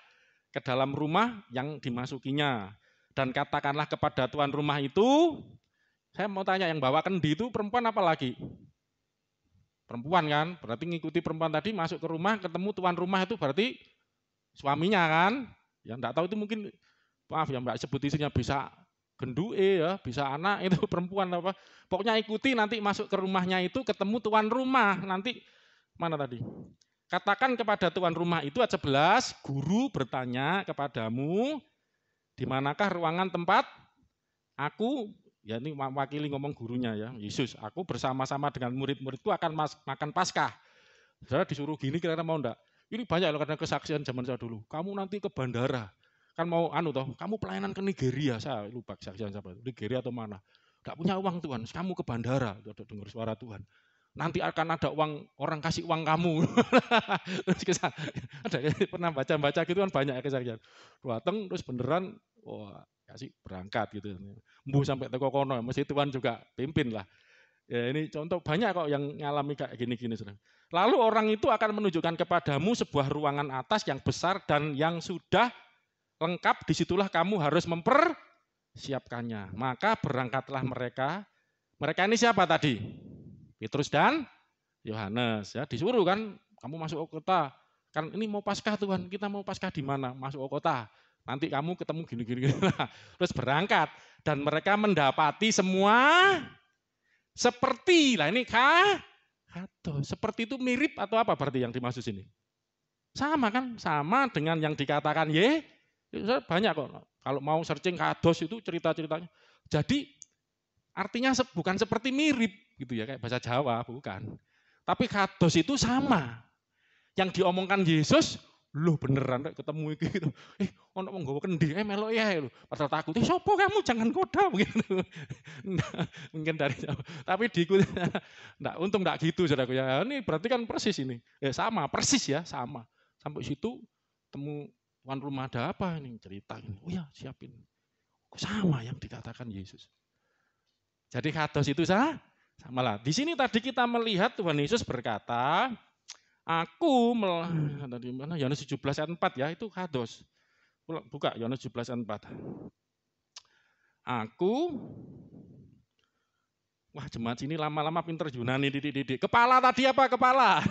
ke dalam rumah yang dimasukinya. Dan katakanlah kepada tuan rumah itu, saya mau tanya yang bawa kendi itu perempuan apa lagi? Perempuan kan, berarti ngikuti perempuan tadi masuk ke rumah, ketemu tuan rumah itu berarti suaminya kan. Yang enggak tahu itu mungkin, maaf ya mbak sebut isinya bisa gendue ya, bisa anak itu perempuan apa. Pokoknya ikuti nanti masuk ke rumahnya itu ketemu tuan rumah. Nanti mana tadi? Katakan kepada tuan rumah itu ayat 11, guru bertanya kepadamu, di manakah ruangan tempat aku, ya ini wakili ngomong gurunya ya, Yesus, aku bersama-sama dengan murid-muridku akan makan Paskah. Saudara disuruh gini kira-kira mau enggak? Ini banyak loh karena kesaksian zaman saya dulu. Kamu nanti ke bandara, kan mau kamu pelayanan ke Nigeria, saya lupa kesaksian siapa, Nigeria atau mana. Enggak punya uang Tuhan, kamu ke bandara, udah dengar suara Tuhan. Nanti akan ada uang, orang kasih uang kamu. Terus ada pernah baca-baca gitu kan banyak kesaksian. Datang terus beneran, wah kasih berangkat gitu. Mbuh sampai teko kono, mesti Tuhan juga pimpin lah. Ya ini contoh banyak kok yang ngalami kayak gini-gini. Lalu orang itu akan menunjukkan kepadamu sebuah ruangan atas yang besar dan yang sudah lengkap, disitulah kamu harus mempersiapkannya. Maka berangkatlah mereka. Mereka ini siapa tadi? Petrus dan Yohanes ya, disuruh kan, kamu masuk ke kota. Kan ini mau Paskah Tuhan, kita mau Paskah di mana? Masuk ke kota. Nanti kamu ketemu gini-gini. Terus berangkat dan mereka mendapati semua seperti. Lah ini kados. Seperti itu mirip atau apa berarti yang dimaksud sini? Sama kan? Sama dengan yang dikatakan banyak kok. Kalau mau searching kados itu cerita-ceritanya. Jadi artinya bukan seperti mirip gitu ya, kayak bahasa Jawa, bukan. Tapi kados itu sama. Yang diomongkan Yesus, loh beneran ketemu gitu. Ono wong nggawa kendi melok ya lho. Padahal takut. Sopo kamu jangan goda begitu. Nah, mungkin dari Jawa. Tapi diikuti. Nah, untung enggak gitu saudaraku ya. Ini berarti kan persis ini. Sama, persis ya, sama. Sampai situ temu tuan rumah ada apa ini cerita ini. Oh ya, siapin. Sama yang dikatakan Yesus. Jadi kados itu sama lah. Di sini tadi kita melihat Tuhan Yesus berkata, aku tadi mana Yohanes 17 ayat 4 ya, itu kados. Buka Yohanes 17 ayat 4. Aku, wah jemaat sini lama-lama pinter Yunani didik. Kepala tadi apa kepala?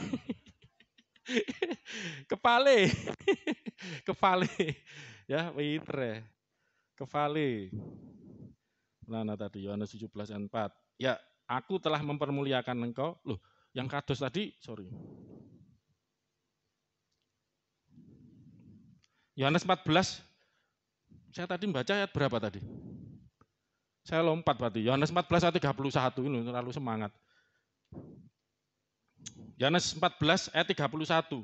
Kepale. Ya, pinter ya. Kepale. Mana tadi Yohanes 17 ayat 4. Ya, aku telah mempermuliakan engkau. Loh, yang kados tadi, sorry. Yohanes 14, saya tadi membaca ayat berapa tadi? Saya lompat berarti. Yohanes 14 ayat 31, ini terlalu semangat. Yohanes 14 ayat 31.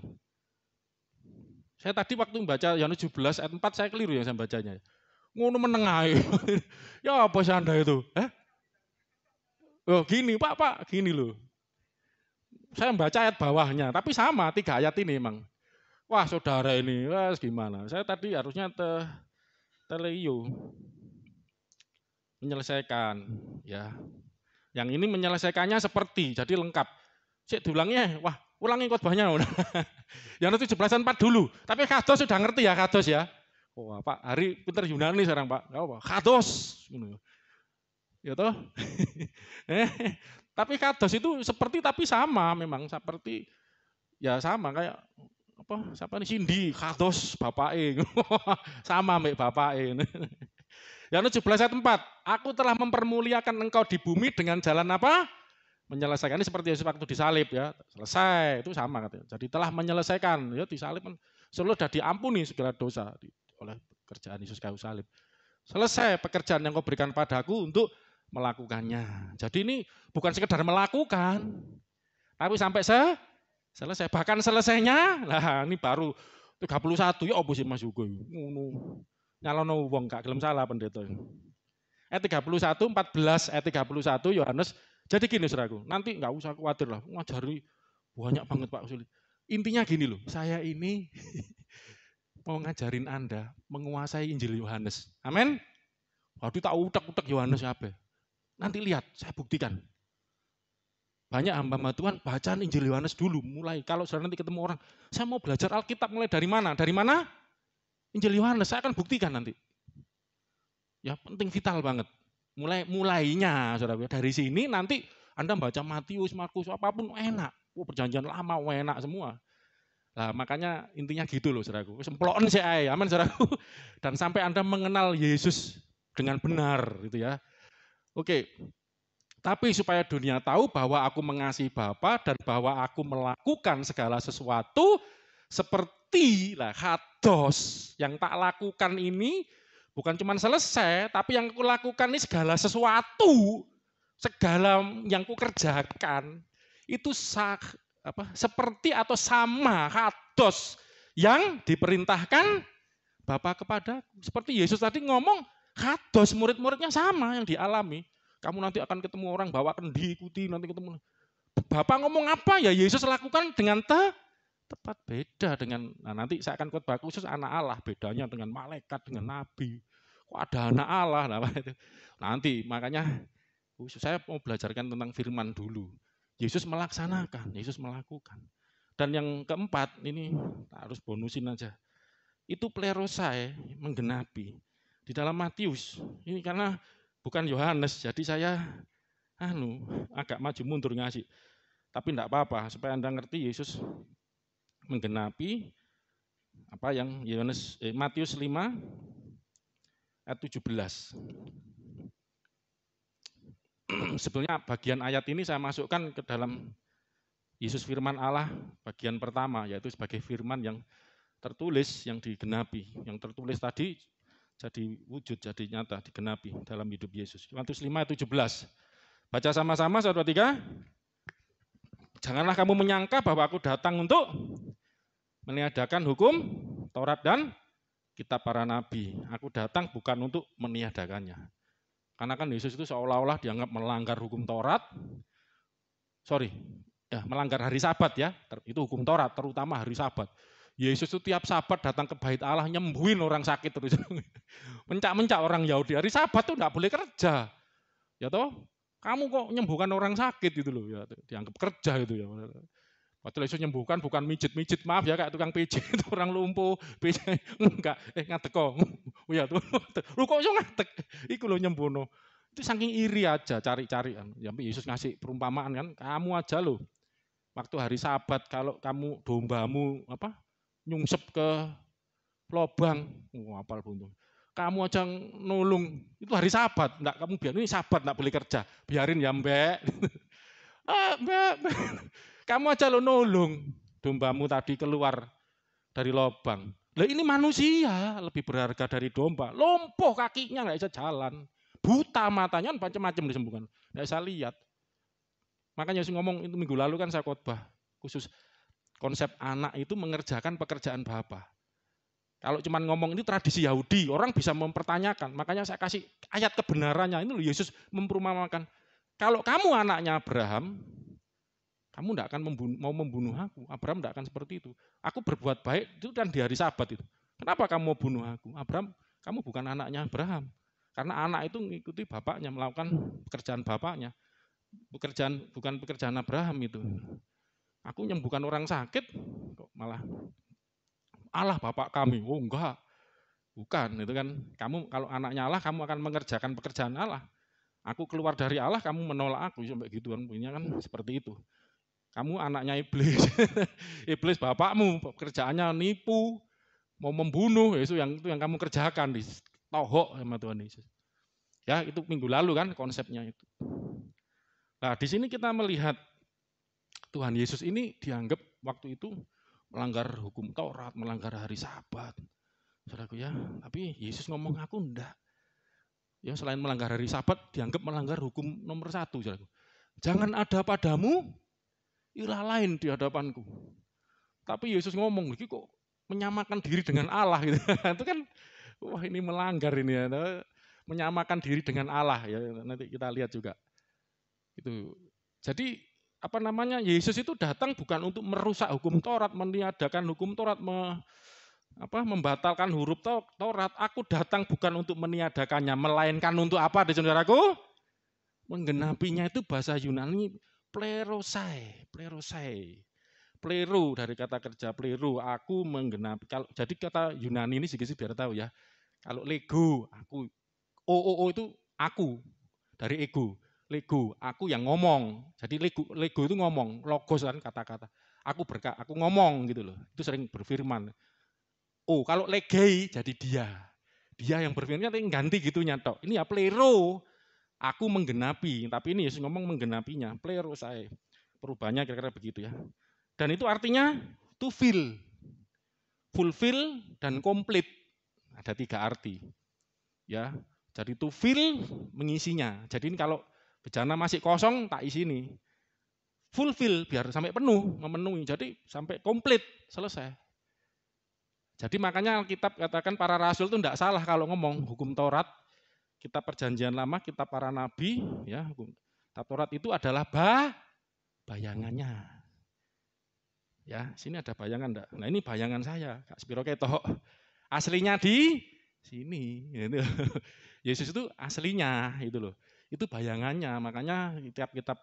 Saya tadi waktu membaca Yohanes 17 ayat 4, saya keliru yang saya bacanya. Ngono menengah. Ya apa sih Anda itu? Oh gini Pak, gini loh. Saya membaca ayat bawahnya, tapi sama 3 ayat ini emang. Wah saudara ini, wah gimana? Saya tadi harusnya teleio menyelesaikan, ya. Yang ini menyelesaikannya seperti, jadi lengkap. Sik diulangnya, wah ulangi khotbahnya. Yohanes 17 4 dulu. Tapi kados sudah ngerti ya kados ya. Wah Pak, Hari pinter Yunani sekarang Pak. Gak apa, kados. Ya toh. Tapi kados itu seperti tapi sama memang seperti ya sama kayak apa siapa nih Cindy kados bapake sama mbek bapake. Yohanes 17 ayat 4, aku telah mempermuliakan engkau di bumi dengan jalan apa? Menyelesaikan. Ini seperti Yesus waktu disalib ya, selesai, itu sama katanya. Jadi telah menyelesaikan, ya disalib seluruh sudah diampuni segala dosa oleh kerjaan Yesus kayu salib. Selesai pekerjaan yang kau berikan padaku untuk melakukannya. Jadi ini bukan sekedar melakukan, tapi sampai selesai. Bahkan selesainya, lah ini baru 31, ya apa sih Mas Hugo? Nyalono wong gak gelem salah pendeta. Ayat 31, 14, ayat 31 Yohanes. Jadi gini saudaraku, nanti nggak usah khawatir lah, ngajari banyak banget Pak Usuli. Intinya gini loh, saya ini mau ngajarin Anda menguasai Injil Yohanes. Amin. Waduh tak utek-utek Yohanes apa? Nanti lihat, saya buktikan. Banyak hamba Tuhan bacaan Injil Yohanes dulu, mulai. Kalau sudah nanti ketemu orang, saya mau belajar Alkitab mulai dari mana? Dari mana? Injil Yohanes, saya akan buktikan nanti. Ya penting vital banget. Mulainya saudara, dari sini nanti Anda baca Matius, Markus, apapun enak. Perjanjian lama enak semua. Nah, makanya intinya gitu loh saudaraku. Semploken sih aman saudaraku. Dan sampai Anda mengenal Yesus dengan benar gitu ya. Oke. Tapi supaya dunia tahu bahwa aku mengasihi Bapa dan bahwa aku melakukan segala sesuatu seperti kados yang tak lakukan ini bukan cuma selesai, tapi yang aku lakukan ini segala sesuatu, segala yang ku kerjakan itu seperti atau sama kados yang diperintahkan Bapa kepada. Seperti Yesus tadi ngomong, kados murid-muridnya sama yang dialami. Kamu nanti akan ketemu orang bawa kendi, ikuti, nanti ketemu. Bapak ngomong apa ya Yesus lakukan dengan tepat beda dengan, nah nanti saya akan khotbah khusus anak Allah, bedanya dengan malaikat, dengan nabi. Kok ada anak Allah? Nah, itu. Nanti makanya khusus saya mau belajarkan tentang firman dulu. Yesus melaksanakan, Yesus melakukan. Dan yang keempat, ini harus bonusin aja. Itu plerosai, menggenapi. Di dalam Matius, ini karena bukan Yohanes, jadi saya agak maju mundur ngasih. Tapi enggak apa-apa, supaya Anda ngerti Yesus menggenapi apa yang Matius 5 ayat 17. Sebetulnya bagian ayat ini saya masukkan ke dalam Yesus firman Allah bagian pertama, yaitu sebagai firman yang tertulis, yang digenapi. Yang tertulis tadi jadi wujud, jadi nyata, digenapi dalam hidup Yesus. Matius 5 ayat 17. Baca sama-sama, 1, 2, 3. Janganlah kamu menyangka bahwa aku datang untuk meniadakan hukum, Taurat dan kitab para nabi. Aku datang bukan untuk meniadakannya. Karena kan Yesus itu seolah-olah dianggap melanggar hukum Taurat. Melanggar hari Sabat ya. Itu hukum Taurat, terutama hari Sabat. Yesus itu tiap Sabat datang ke bait Allah nyembuhin orang sakit terus. Mencak-mencak orang Yahudi. Hari Sabat tuh enggak boleh kerja. Ya toh? Kamu kok nyembuhkan orang sakit gitu loh ya, dianggap kerja itu ya. Padahal Yesus nyembuhkan bukan mijit-mijit, maaf ya kayak tukang pijit itu orang lumpuh, pijit enggak ngadek kok. Oh ya tuh. Lu kok iso ngadek? Iku lho nyembuhno. Itu saking iri aja cari-cari. Ya Yesus ngasih perumpamaan kan, kamu aja loh. Waktu hari Sabat kalau kamu dombamu nyungsep ke lobang, apal buntung. kamu aja nulung, itu hari Sabat, enggak kamu biarin, ini Sabat enggak boleh kerja, biarin ya Mbak. Mbak, kamu aja lo nulung, dombamu tadi keluar dari lubang. Lah ini manusia lebih berharga dari domba, lumpuh kakinya enggak bisa jalan, buta matanya macam-macam disembuhkan, enggak bisa lihat. Makanya saya ngomong itu minggu lalu kan saya khotbah khusus konsep anak itu mengerjakan pekerjaan Bapa. Kalau cuma ngomong ini tradisi Yahudi, orang bisa mempertanyakan. Makanya saya kasih ayat kebenarannya. Ini loh Yesus memperumpamakan. Kalau kamu anaknya Abraham, kamu tidak akan mau membunuh aku. Abraham tidak akan seperti itu. Aku berbuat baik itu kan di hari Sabat itu. Kenapa kamu mau bunuh aku? Abraham, kamu bukan anaknya Abraham. Karena anak itu mengikuti bapaknya, melakukan pekerjaan bapaknya. Bukan pekerjaan Abraham itu. Aku yang bukan orang sakit, kok malah Allah Bapak kami. Oh enggak, bukan. Itu kan kamu kalau anaknya Allah, kamu akan mengerjakan pekerjaan Allah. Aku keluar dari Allah, kamu menolak aku, sampai gitu kan. Punya kan seperti itu. Kamu anaknya iblis. Iblis bapakmu, pekerjaannya nipu, mau membunuh, itu yang kamu kerjakan di tohok sama Tuhan Yesus. Ya, itu minggu lalu kan konsepnya itu. Nah, di sini kita melihat Tuhan Yesus ini dianggap waktu itu melanggar hukum Taurat, melanggar hari Sabat. Saudaraku ya, tapi Yesus ngomong aku enggak. Ya, selain melanggar hari Sabat, dianggap melanggar hukum nomor 1, saudaraku. Jangan ada padamu ilah lain di hadapanku. Tapi Yesus ngomong, ini kok menyamakan diri dengan Allah gitu. Itu kan, wah ini melanggar ini ya. Menyamakan diri dengan Allah ya. Nanti kita lihat juga. Itu. Jadi apa namanya? Yesus itu datang bukan untuk merusak hukum Taurat, meniadakan hukum Taurat, membatalkan huruf Taurat. Aku datang bukan untuk meniadakannya, melainkan untuk apa, saudaraku? Menggenapinya. Itu bahasa Yunani plerosai. Plero dari kata kerja plero, aku menggenapi. Jadi kata Yunani ini sedikit biar tahu ya. Kalau lego, aku. O itu aku dari ego. Lego, aku yang ngomong. Jadi lego itu ngomong, logos kan kata-kata. Aku ngomong gitu loh. Itu sering berfirman. Oh, kalau legei jadi dia. Dia yang berfirman tapi ganti gitu nyatok. Ini ya plero. Aku menggenapi, tapi ini Yesus ngomong menggenapinya. Plero saya. Perubahannya kira-kira begitu ya. Dan itu artinya to fulfill dan complete. Ada 3 arti. Ya. Jadi to fill mengisinya. Jadi ini kalau bejana masih kosong, tak isi nih. Fulfill, biar sampai penuh, memenuhi. Jadi sampai komplit, selesai. Jadi makanya Alkitab katakan para rasul itu tidak salah kalau ngomong hukum Taurat, kitab perjanjian lama, kitab para nabi, ya, hukum Taurat itu adalah bayangannya. Ya, sini ada bayangan enggak? Nah ini bayangan saya, Kak Spiro Ketok. Aslinya di sini. Gitu. Yesus itu aslinya, itu loh. Itu bayangannya, makanya tiap kitab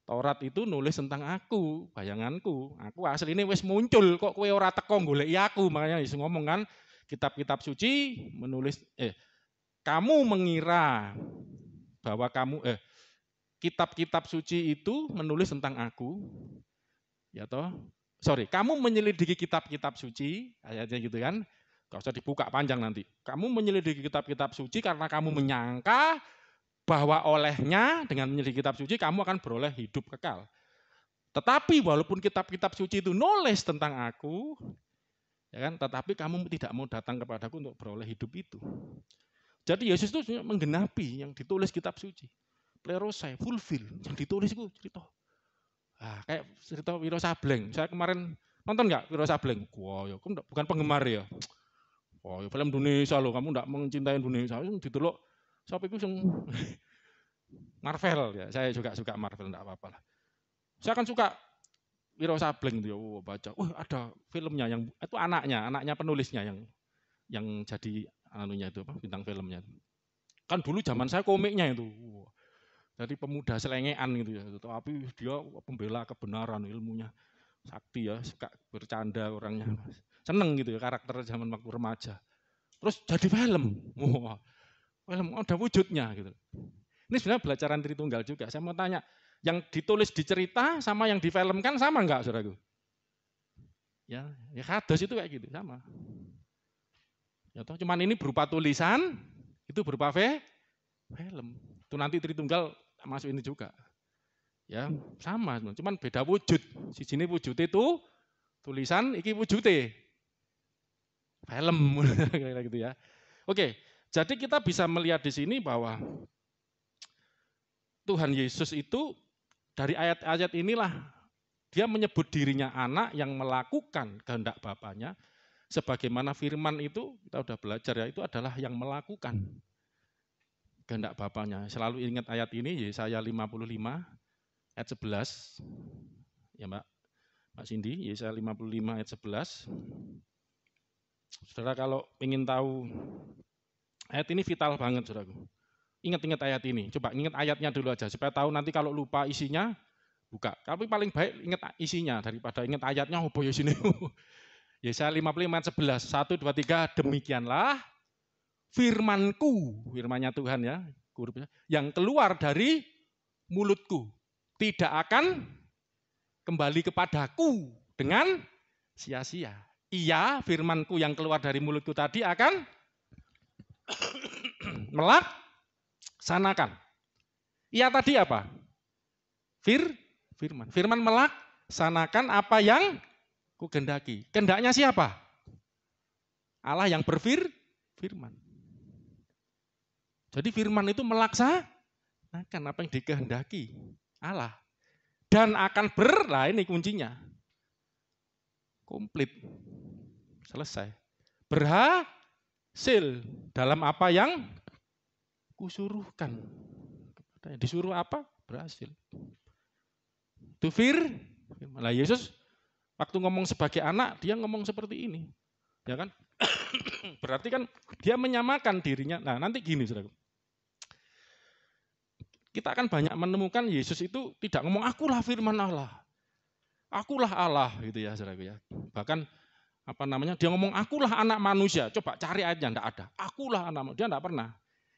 Taurat itu nulis tentang aku, bayanganku. Aku aslinya wis muncul, kok kowe ora teko goleki aku. Makanya Yesus ngomong kan, kitab-kitab suci menulis kamu mengira bahwa kitab-kitab suci itu menulis tentang aku. Ya toh? Sorry, kamu menyelidiki kitab-kitab suci, ayatnya gitu kan. Gak usah dibuka panjang nanti. Kamu menyelidiki kitab-kitab suci karena kamu menyangka bahwa olehnya dengan menyelidiki kitab suci kamu akan beroleh hidup kekal. Tetapi walaupun kitab-kitab suci itu nulis tentang aku, ya kan, tetapi kamu tidak mau datang kepadaku untuk beroleh hidup itu. Jadi Yesus itu menggenapi yang ditulis kitab suci. Plerosai, fulfill, yang ditulis itu cerita. Kayak cerita Wiro Sableng. Saya kemarin nonton nggak Wiro Sableng? Wah, ya, kamu bukan penggemar ya. Wah, ya, film Indonesia loh, kamu enggak mencintai Indonesia. Diteluk siapa itu yang Marvel ya. Saya juga suka Marvel, enggak apa-apa lah. Saya kan suka Wiro Sableng itu ya, baca. Ada filmnya yang itu anaknya penulisnya yang jadi anunya itu bintang filmnya. Kan dulu zaman saya komiknya itu. Jadi pemuda selengean gitu ya. Tapi dia pembela kebenaran, ilmunya sakti ya, suka bercanda orangnya. Seneng gitu ya karakter zaman waktu remaja. Terus jadi film. Film ada wujudnya gitu. Ini sebenarnya pelajaran Tritunggal juga. Saya mau tanya, yang ditulis di cerita sama yang difilmkan sama enggak, saudaraku? Ya kados itu kayak gitu, sama. Ya toh, cuman ini berupa tulisan, itu berupa film. Itu nanti Tritunggal masuk ini juga. Ya, sama, cuman beda wujud. Si sini wujud itu tulisan, iki wujudnya film, kayak gitu ya. Oke, jadi kita bisa melihat di sini bahwa Tuhan Yesus itu dari ayat-ayat inilah dia menyebut dirinya anak yang melakukan kehendak Bapaknya, sebagaimana firman itu kita udah belajar ya, itu adalah yang melakukan kehendak Bapaknya. Selalu ingat ayat ini, Yesaya 55 ayat 11. Ya Mbak Cindy, Yesaya 55 ayat 11. Saudara kalau ingin tahu ayat ini vital banget, saudaraku. Ingat-ingat ayat ini, coba ingat ayatnya dulu aja, supaya tahu nanti kalau lupa isinya, buka. Tapi paling baik ingat isinya, daripada ingat ayatnya, oh boy sini. Yesaya 55 ayat 11, 1, 2, 3, demikianlah firmanku, firmannya Tuhan ya, yang keluar dari mulutku, tidak akan kembali kepadaku dengan sia-sia. Iya, firmanku yang keluar dari mulutku tadi akan melaksanakan. Iya tadi apa? Firman. Firman melaksanakan apa yang kugendaki. Kehendaknya siapa? Allah yang berfirman. Jadi firman itu melaksanakan apa yang dikehendaki Allah. Dan akan ini kuncinya. Komplit. Selesai. Berhasil dalam apa yang kusuruhkan. Disuruh apa? Berhasil. Itu firman. Nah, Yesus waktu ngomong sebagai anak, dia ngomong seperti ini. Ya kan? Berarti kan dia menyamakan dirinya. Nah, nanti gini, saudara. Kita akan banyak menemukan Yesus itu tidak ngomong akulah firman Allah. Akulah Allah gitu ya, saudara ya. Bahkan apa namanya? Dia ngomong akulah anak manusia. Coba cari ayatnya, enggak ada. Akulah anak manusia, dia enggak pernah.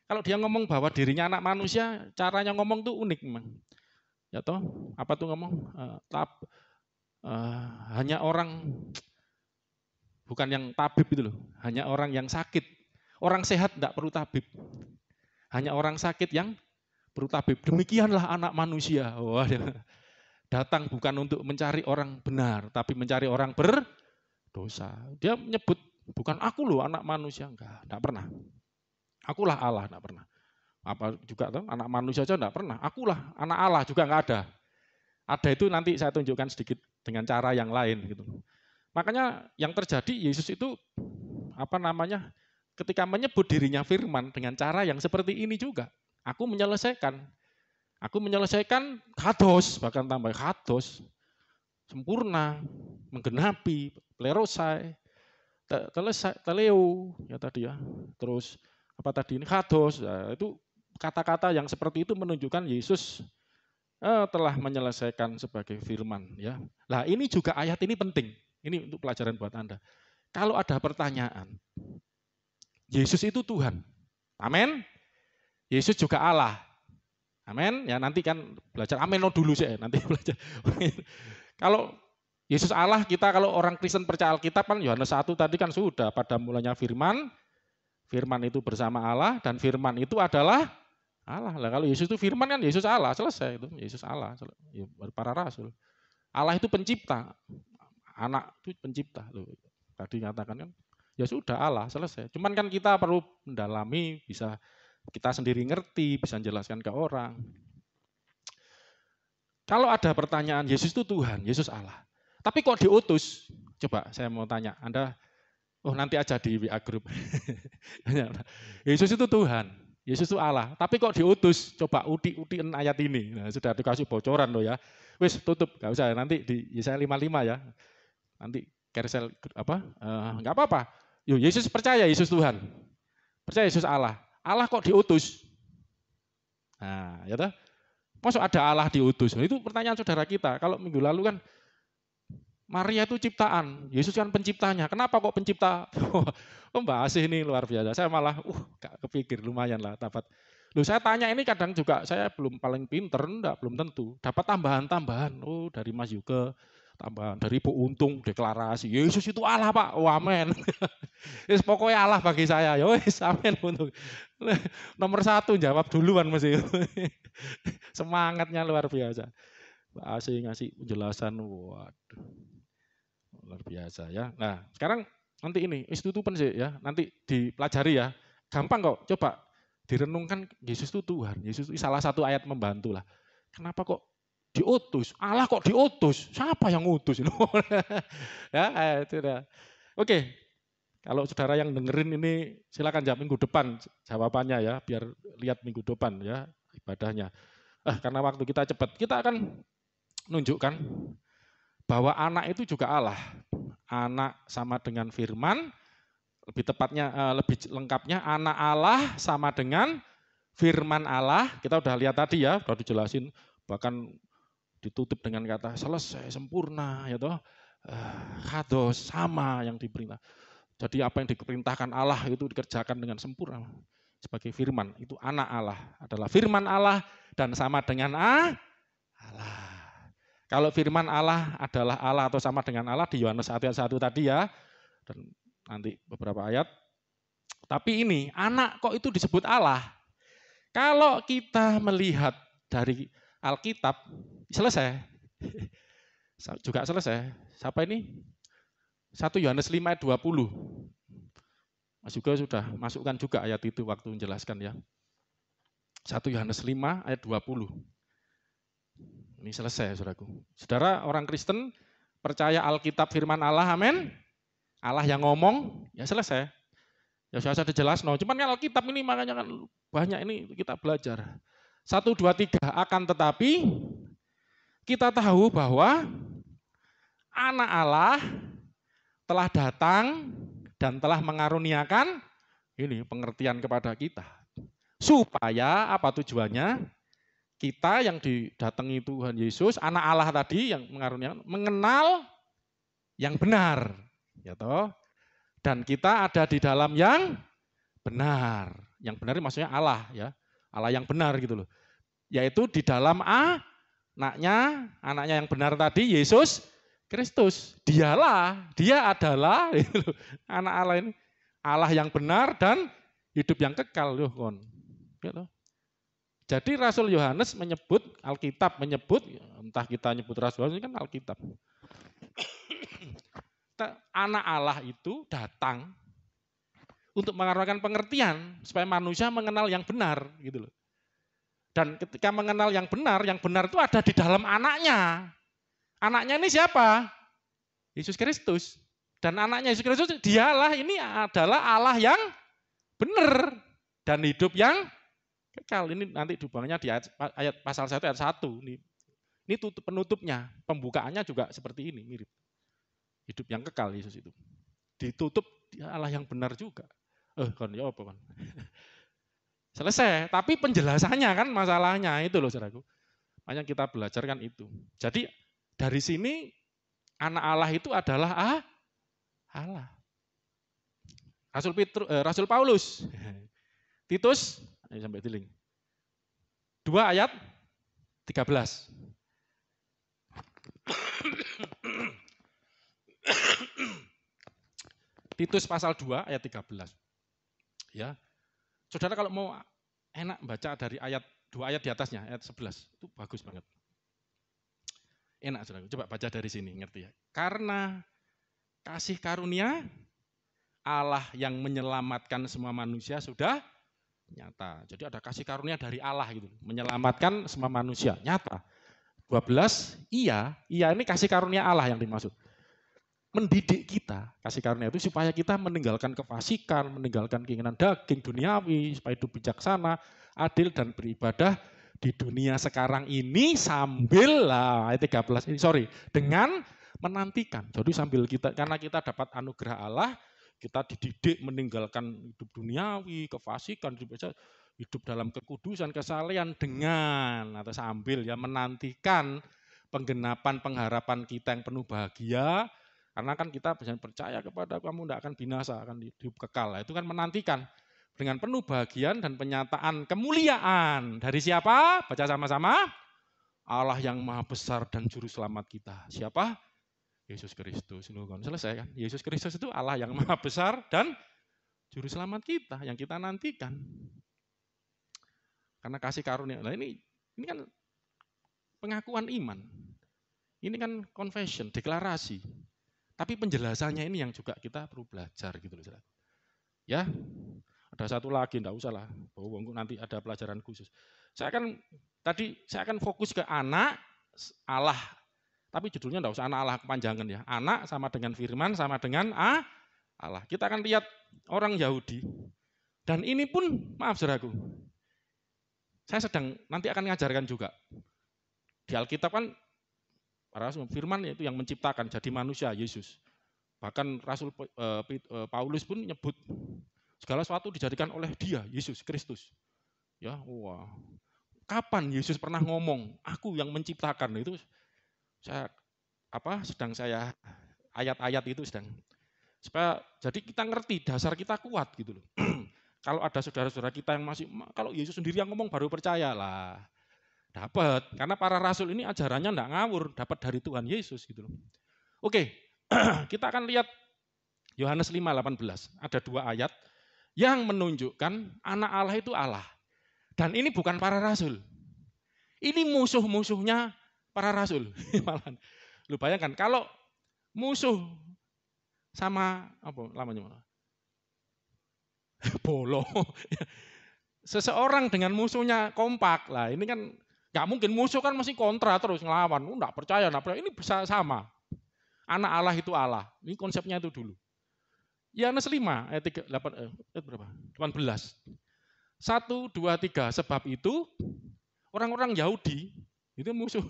Kalau dia ngomong bahwa dirinya anak manusia, caranya ngomong tuh unik memang. Ya toh, apa tuh ngomong? Hanya orang bukan yang tabib itu loh, hanya orang yang sakit. Orang sehat enggak perlu tabib. Hanya orang sakit yang perlu tabib. Demikianlah anak manusia. Wah, datang bukan untuk mencari orang benar, tapi mencari orang berdosa. Dia menyebut bukan aku loh anak manusia, enggak pernah. Akulah Allah, enggak pernah. Apa juga tuh anak manusia aja enggak pernah. Akulah anak Allah juga enggak ada. Ada itu nanti saya tunjukkan sedikit dengan cara yang lain gitu. Makanya yang terjadi Yesus itu apa namanya? Ketika menyebut dirinya firman dengan cara yang seperti ini juga. Aku menyelesaikan kados, bahkan tambah kados, sempurna, menggenapi, plerosai, teleo, ya tadi ya. Terus apa tadi ini kados, ya, itu kata-kata yang seperti itu menunjukkan Yesus telah menyelesaikan sebagai firman. Ya. Nah ini juga ayat ini penting, ini untuk pelajaran buat Anda. Kalau ada pertanyaan, Yesus itu Tuhan, amin. Yesus juga Allah. Amin. Ya nanti kan belajar amin dulu sih nanti belajar. Kalau Yesus Allah, kita kalau orang Kristen percaya Alkitab kan Yohanes 1 tadi kan sudah pada mulanya firman. Firman itu bersama Allah dan firman itu adalah Allah. Lah kalau Yesus itu firman kan Yesus Allah, selesai itu. Yesus Allah, para rasul. Allah itu pencipta. Anak itu pencipta loh. Tadi katakan kan ya sudah Allah, selesai. Cuman kan kita perlu mendalami, bisa kita sendiri ngerti, bisa menjelaskan ke orang. Kalau ada pertanyaan, Yesus itu Tuhan, Yesus Allah. Tapi kok diutus? Coba saya mau tanya, Anda, nanti aja di WA group. Yesus itu Tuhan, Yesus itu Allah. Tapi kok diutus? Coba uti-utiin ayat ini. Nah, sudah dikasih bocoran loh ya. Wis tutup, nggak usah nanti di Yesaya 55 ya. Nanti carousel apa? Nggak apa-apa. Yo, Yesus percaya Yesus Tuhan, percaya Yesus Allah. Allah kok diutus? Nah, ya toh? Maksud ada Allah diutus? Nah, itu pertanyaan saudara kita. Kalau minggu lalu kan Maria itu ciptaan, Yesus kan penciptanya. Kenapa kok pencipta? Mbak Asih ini luar biasa. Saya malah gak kepikir, lumayan lah dapat. Loh, saya tanya ini kadang juga saya belum paling pinter, belum tentu. Dapat tambahan-tambahan. Dari Mas Yuke, Tambah dari Bu Untung deklarasi, Yesus itu Allah Pak, oh, amin. Wis pokoknya Allah bagi saya, ya wis amin Untung. Nomor 1 jawab duluan mesti. Semangatnya luar biasa. Pak Asih ngasih penjelasan, waduh, luar biasa ya. Nah sekarang nanti ini, tutupan sih ya, nanti dipelajari ya. Gampang kok, coba direnungkan, Yesus itu Tuhan, Yesus itu salah satu ayat membantu lah. Kenapa kok diutus? Allah kok diutus? Siapa yang ngutus? Ya, itu dah. Oke, kalau saudara yang dengerin ini silakan jawab minggu depan jawabannya ya, biar lihat minggu depan ya ibadahnya. Karena waktu kita cepat, kita akan menunjukkan bahwa anak itu juga Allah. Anak sama dengan firman, lebih tepatnya, lebih lengkapnya anak Allah sama dengan firman Allah. Kita udah lihat tadi ya, udah dijelasin, bahkan ditutup dengan kata selesai, sempurna, ya toh, kados, sama yang diperintah. Jadi apa yang diperintahkan Allah itu dikerjakan dengan sempurna. Sebagai firman, itu anak Allah, adalah firman Allah dan sama dengan Allah. Kalau firman Allah adalah Allah atau sama dengan Allah di Yohanes 1 ayat 1 tadi ya, dan nanti beberapa ayat. Tapi ini, anak kok itu disebut Allah? Kalau kita melihat dari Alkitab, selesai. Juga selesai. Siapa ini? 1 Yohanes 5 ayat 20. Mas juga sudah masukkan juga ayat itu waktu menjelaskan ya. 1 Yohanes 5 ayat 20. Ini selesai, saudaraku. Saudara orang Kristen percaya Alkitab firman Allah, amin. Allah yang ngomong, ya selesai. Ya sudah dijelas, no. Cuman kan Alkitab ini makanya kan banyak ini kita belajar. 1, 2, 3, akan tetapi kita tahu bahwa anak Allah telah datang dan telah mengaruniakan ini pengertian kepada kita. Supaya apa tujuannya? Kita yang didatangi Tuhan Yesus, anak Allah tadi yang mengaruniakan, mengenal yang benar, ya toh. Dan kita ada di dalam yang benar. Yang benar maksudnya Allah ya. Allah yang benar gitu loh. Yaitu di dalam anaknya yang benar tadi, Yesus Kristus. Dia adalah gitu, anak Allah ini. Allah yang benar dan hidup yang kekal loh, kon. Gitu. Jadi Rasul Yohanes menyebut, Alkitab menyebut, entah kita nyebut Rasul Yohanes, ini kan Alkitab. Anak Allah itu datang untuk mengarahkan pengertian supaya manusia mengenal yang benar gitu loh. Dan ketika mengenal yang benar itu ada di dalam anaknya. Anaknya ini siapa? Yesus Kristus. Dan anaknya Yesus Kristus, dialah ini adalah Allah yang benar dan hidup yang kekal. Ini nanti dihubungannya di ayat pasal 1 ayat 1. Ini penutupnya, pembukaannya juga seperti ini, mirip. Hidup yang kekal Yesus itu. Ditutup dia Allah yang benar juga. Kan ya apa kan? Selesai, tapi penjelasannya kan masalahnya itu loh saudaraku. Makanya kita belajar kan itu. Jadi dari sini anak Allah itu adalah Allah. Rasul Paulus. Titus, sampai tiling. 2 ayat 13. Titus pasal 2 ayat 13. Ya. Saudara kalau mau enak baca dari ayat 2 ayat di atasnya, ayat 11, itu bagus banget. Enak saudara, coba baca dari sini, ngerti ya. Karena kasih karunia Allah yang menyelamatkan semua manusia sudah nyata. Jadi ada kasih karunia dari Allah gitu, menyelamatkan semua manusia, nyata. 12, iya ini kasih karunia Allah yang dimaksud. Mendidik kita, kasih karunia itu supaya kita meninggalkan kefasikan, meninggalkan keinginan daging duniawi, supaya hidup bijaksana, adil dan beribadah di dunia sekarang ini sambil ayat 13 ini dengan menantikan. Jadi sambil kita, karena kita dapat anugerah Allah, kita dididik meninggalkan hidup duniawi, kefasikan, hidup dalam kekudusan, kesalehan dengan atau sambil ya menantikan penggenapan pengharapan kita yang penuh bahagia. Karena kan kita percaya kepada kamu tidak akan binasa, akan hidup kekal. Itu kan menantikan dengan penuh bahagian dan penyataan kemuliaan. Dari siapa? Baca sama-sama. Allah yang maha besar dan juru selamat kita. Siapa? Yesus Kristus. Selesai kan? Yesus Kristus itu Allah yang maha besar dan juru selamat kita, yang kita nantikan. Karena kasih karunia. Nah ini kan pengakuan iman. Ini kan confession, deklarasi. Tapi penjelasannya ini yang juga kita perlu belajar gitu loh. Ya, ada satu lagi, enggak usah lah. Nanti ada pelajaran khusus. Saya akan fokus ke anak Allah. Tapi judulnya enggak usah anak Allah kepanjangan ya. Anak sama dengan firman sama dengan Allah. Kita akan lihat orang Yahudi. Dan ini pun, maaf saudaraku, saya nanti akan mengajarkan juga. Di Alkitab kan, firman itu yang menciptakan jadi manusia, Yesus. Bahkan Rasul Paulus pun nyebut segala sesuatu dijadikan oleh Dia, Yesus Kristus. Ya, wah. Kapan Yesus pernah ngomong, aku yang menciptakan? Itu saya ayat-ayat itu supaya jadi kita ngerti dasar kita kuat gitu loh. Kalau ada saudara-saudara kita yang masih kalau Yesus sendiri yang ngomong baru percaya lah. Dapat, karena para rasul ini ajarannya enggak ngawur, dapat dari Tuhan Yesus gitu loh. Oke, kita akan lihat Yohanes 5:18. Ada 2 ayat yang menunjukkan anak Allah itu Allah. Dan ini bukan para rasul. Ini musuh-musuhnya para rasul. Lu bayangkan kalau musuh sama apa namanya? Bolo. Seseorang dengan musuhnya kompak. Lah ini kan nggak mungkin, musuh kan mesti kontra terus ngelawan. Enggak percaya. Ini bisa sama. Anak Allah itu Allah. Ini konsepnya itu dulu. Yohanes 5 ayat 18. 1, 2, 3. Sebab itu orang-orang Yahudi itu musuh.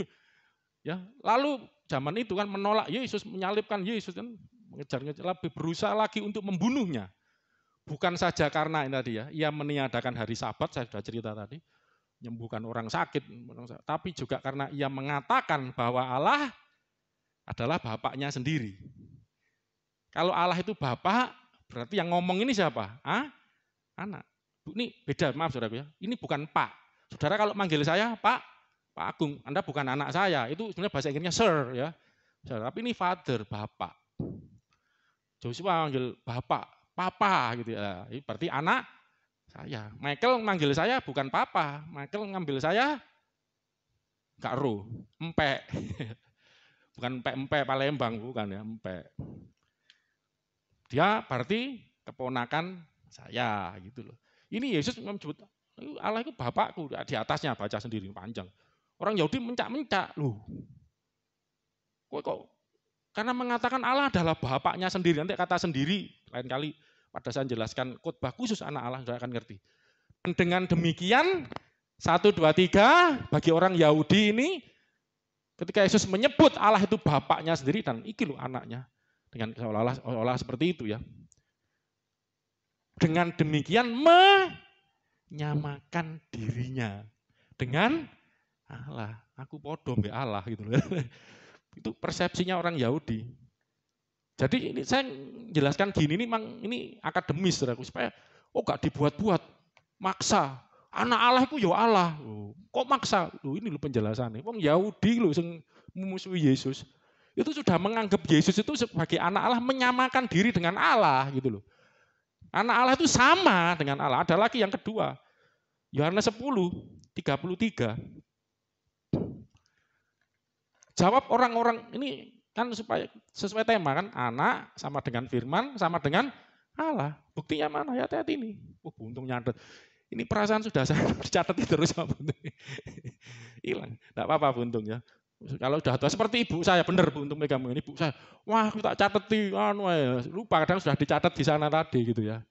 Ya, lalu zaman itu kan menolak Yesus, menyalibkan Yesus kan, mengejar-ngejar, lebih berusaha lagi untuk membunuhnya. Bukan saja karena ini tadi ya, ia meniadakan hari Sabat, saya sudah cerita tadi, menyembuhkan orang sakit, tapi juga karena ia mengatakan bahwa Allah adalah bapaknya sendiri. Kalau Allah itu bapak, berarti yang ngomong ini siapa? Anak. Ini beda, maaf saudara ya. Ini bukan Pak. Saudara kalau manggil saya Pak Agung, Anda bukan anak saya. Itu sebenarnya bahasa Inggrisnya Sir ya. Tapi ini Father, bapak. Joshua manggil bapak, papa gitu ya. Ini berarti anak saya. Michael manggil saya bukan papa. Michael ngambil saya Kak Ru, empek. Bukan empek Palembang, bukan ya, empek. Dia berarti keponakan saya gitu loh. Ini Yesus menyebut Allah itu bapakku, di atasnya baca sendiri panjang. Orang Yahudi mencak-mencak loh. Kok karena mengatakan Allah adalah bapaknya sendiri, nanti kata sendiri lain kali pada saya jelaskan khotbah khusus anak Allah sudah akan ngerti. Dan dengan demikian 1, 2, 3 bagi orang Yahudi ini ketika Yesus menyebut Allah itu bapaknya sendiri dan iki loh anaknya dengan seolah-olah seperti itu ya. Dengan demikian menyamakan dirinya dengan Allah. Aku podo mbek Allah gitu loh. Itu persepsinya orang Yahudi. Jadi ini saya jelaskan gini ini akademis saudaraku, supaya gak dibuat-buat, maksa. Anak Allah itu ya Allah. Kok maksa? Ini loh penjelasannya. Wong Yahudi loh yang memusuhi Yesus. Itu sudah menganggap Yesus itu sebagai anak Allah, menyamakan diri dengan Allah gitu loh. Anak Allah itu sama dengan Allah. Ada lagi yang kedua. Yohanes 10:33. Jawab orang-orang ini kan supaya sesuai tema kan, anak sama dengan firman sama dengan Allah. Buktinya mana? Ayat ini. Buntung nyatet. Ini perasaan sudah saya dicatat terus sama Buntung. Hilang. Enggak apa-apa Buntung ya. Kalau sudah tua seperti ibu saya, benar Buntung megang ini ibu saya. Wah, aku tak cateti lupa kadang sudah dicatat di sana tadi gitu ya.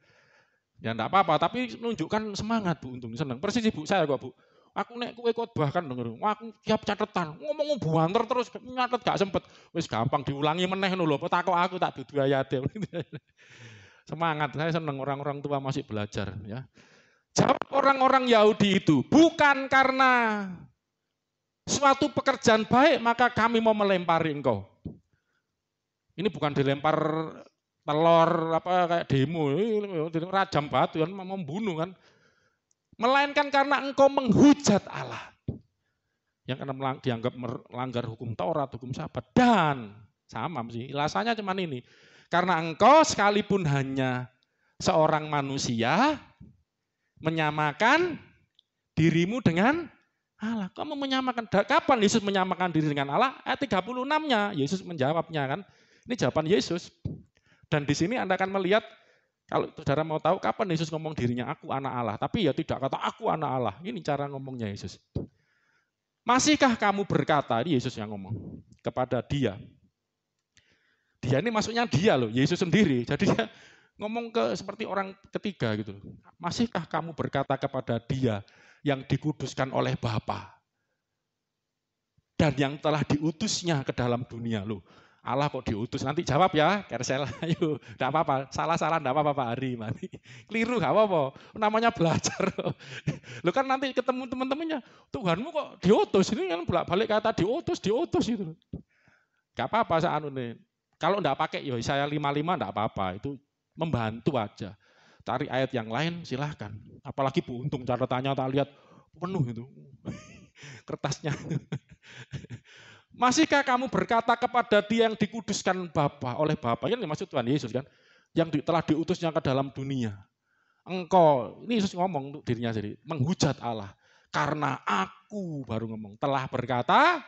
Ya enggak apa-apa, tapi menunjukkan semangat Bu Untung, senang. Persis ibu saya kok Bu. Aku nek kowe khotbah kan denger. Aku siap catatan. Ngomong buanter terus nyatet gak sempet. Wis gampang diulangi meneh ngono lho. Takok aku tak dudu ayate. Semangat, saya senang orang-orang tua masih belajar ya. Jawab orang-orang Yahudi itu, bukan karena suatu pekerjaan baik maka kami mau melempari engkau. Ini bukan dilempar telur apa kayak demo, rajam batu kan membunuh kan. Melainkan karena engkau menghujat Allah. Yang karena dianggap melanggar hukum Taurat, hukum Sabat, dan Sama sih, alasannya cuma ini. Karena engkau sekalipun hanya seorang manusia, menyamakan dirimu dengan Allah. Kamu menyamakan, kapan Yesus menyamakan diri dengan Allah? Ayat 36-nya, Yesus menjawabnya kan. Ini jawaban Yesus. Dan di sini Anda akan melihat, kalau saudara mau tahu kapan Yesus ngomong dirinya, aku anak Allah. Tapi ya tidak kata aku anak Allah. Ini cara ngomongnya Yesus. Masihkah kamu berkata, ini Yesus yang ngomong, kepada dia. Dia ini maksudnya dia loh, Yesus sendiri. Jadi dia ngomong ke seperti orang ketiga gitu. Masihkah kamu berkata kepada dia yang dikuduskan oleh Bapa dan yang telah diutusnya ke dalam dunia loh. Allah kok diutus? Nanti jawab ya, Kersel. Ayo, enggak apa-apa. Salah-salah enggak apa-apa Pak Ari. Keliru enggak apa-apa. Namanya belajar. Lo kan nanti ketemu teman-temannya, Tuhanmu kok diutus? Ini kan bolak-balik kata diutus itu. Enggak apa-apa saat ini. Kalau enggak pakai ya Yesaya 55 enggak apa-apa. Itu membantu aja. Cari ayat yang lain silahkan. Apalagi Bu Untung catatannya tak lihat penuh itu. Kertasnya. Masihkah kamu berkata kepada dia yang dikuduskan oleh Bapa, yang dimaksud Tuhan Yesus kan, yang telah diutusnya ke dalam dunia. Engkau, ini Yesus ngomong untuk dirinya sendiri, menghujat Allah. Karena aku baru ngomong, telah berkata,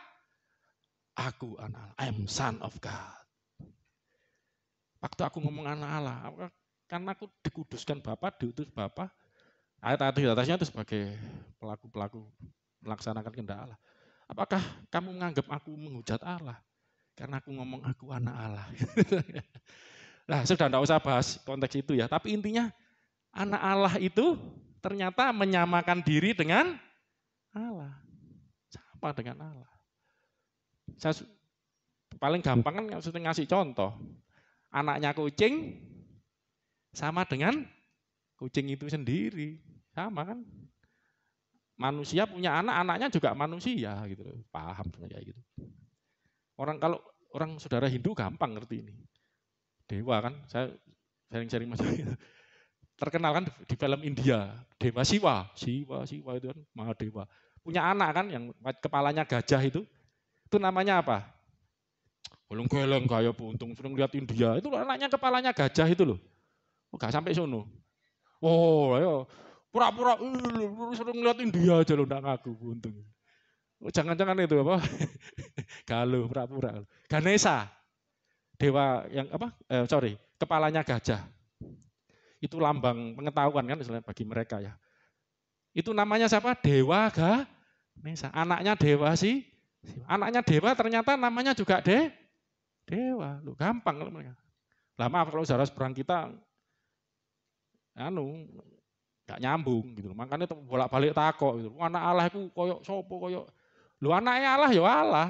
aku anak Allah, I am son of God. Waktu aku ngomong anak Allah, karena aku dikuduskan Bapa, diutus Bapa, ayat-ayat di atasnya itu sebagai pelaku-pelaku melaksanakan kehendak Allah. Apakah kamu menganggap aku menghujat Allah? Karena aku ngomong aku anak Allah. Nah, sudah tidak usah bahas konteks itu ya. Tapi intinya anak Allah itu ternyata menyamakan diri dengan Allah. Sama dengan Allah. Saya paling gampang kan ngasih contoh. Anaknya kucing sama dengan kucing itu sendiri. Sama kan? Manusia punya anak, anaknya juga manusia gitu. Paham kayak gitu. Kalau orang saudara Hindu gampang ngerti ini. Dewa kan, saya sering-sering macam itu. Terkenal kan di film India, Dewa Siwa itu kan Mahadewa. Punya anak kan yang kepalanya gajah itu namanya apa? Golong-golong kayak Bu Untung sering lihat India, itu anaknya kepalanya gajah itu loh. Enggak sampai sono. Oh, ayo. Pura-pura sering ngeliat India aja lo, enggak ngaku untung. Jangan-jangan itu apa? Galuh, pura-pura. Ganesha. Dewa yang apa? Kepalanya gajah. Itu lambang pengetahuan kan bagi mereka ya. Itu namanya siapa? Dewa Ganesha. Anaknya Dewa sih. Anaknya Dewa ternyata namanya juga Dewa. Lu gampang kalau mereka. Lah maaf kalau saudara seberang kita gak nyambung gitu. Makanya bolak-balik takok gitu. Anak Allah itu koyok sopo koyok. Lu anaknya Allah ya Allah.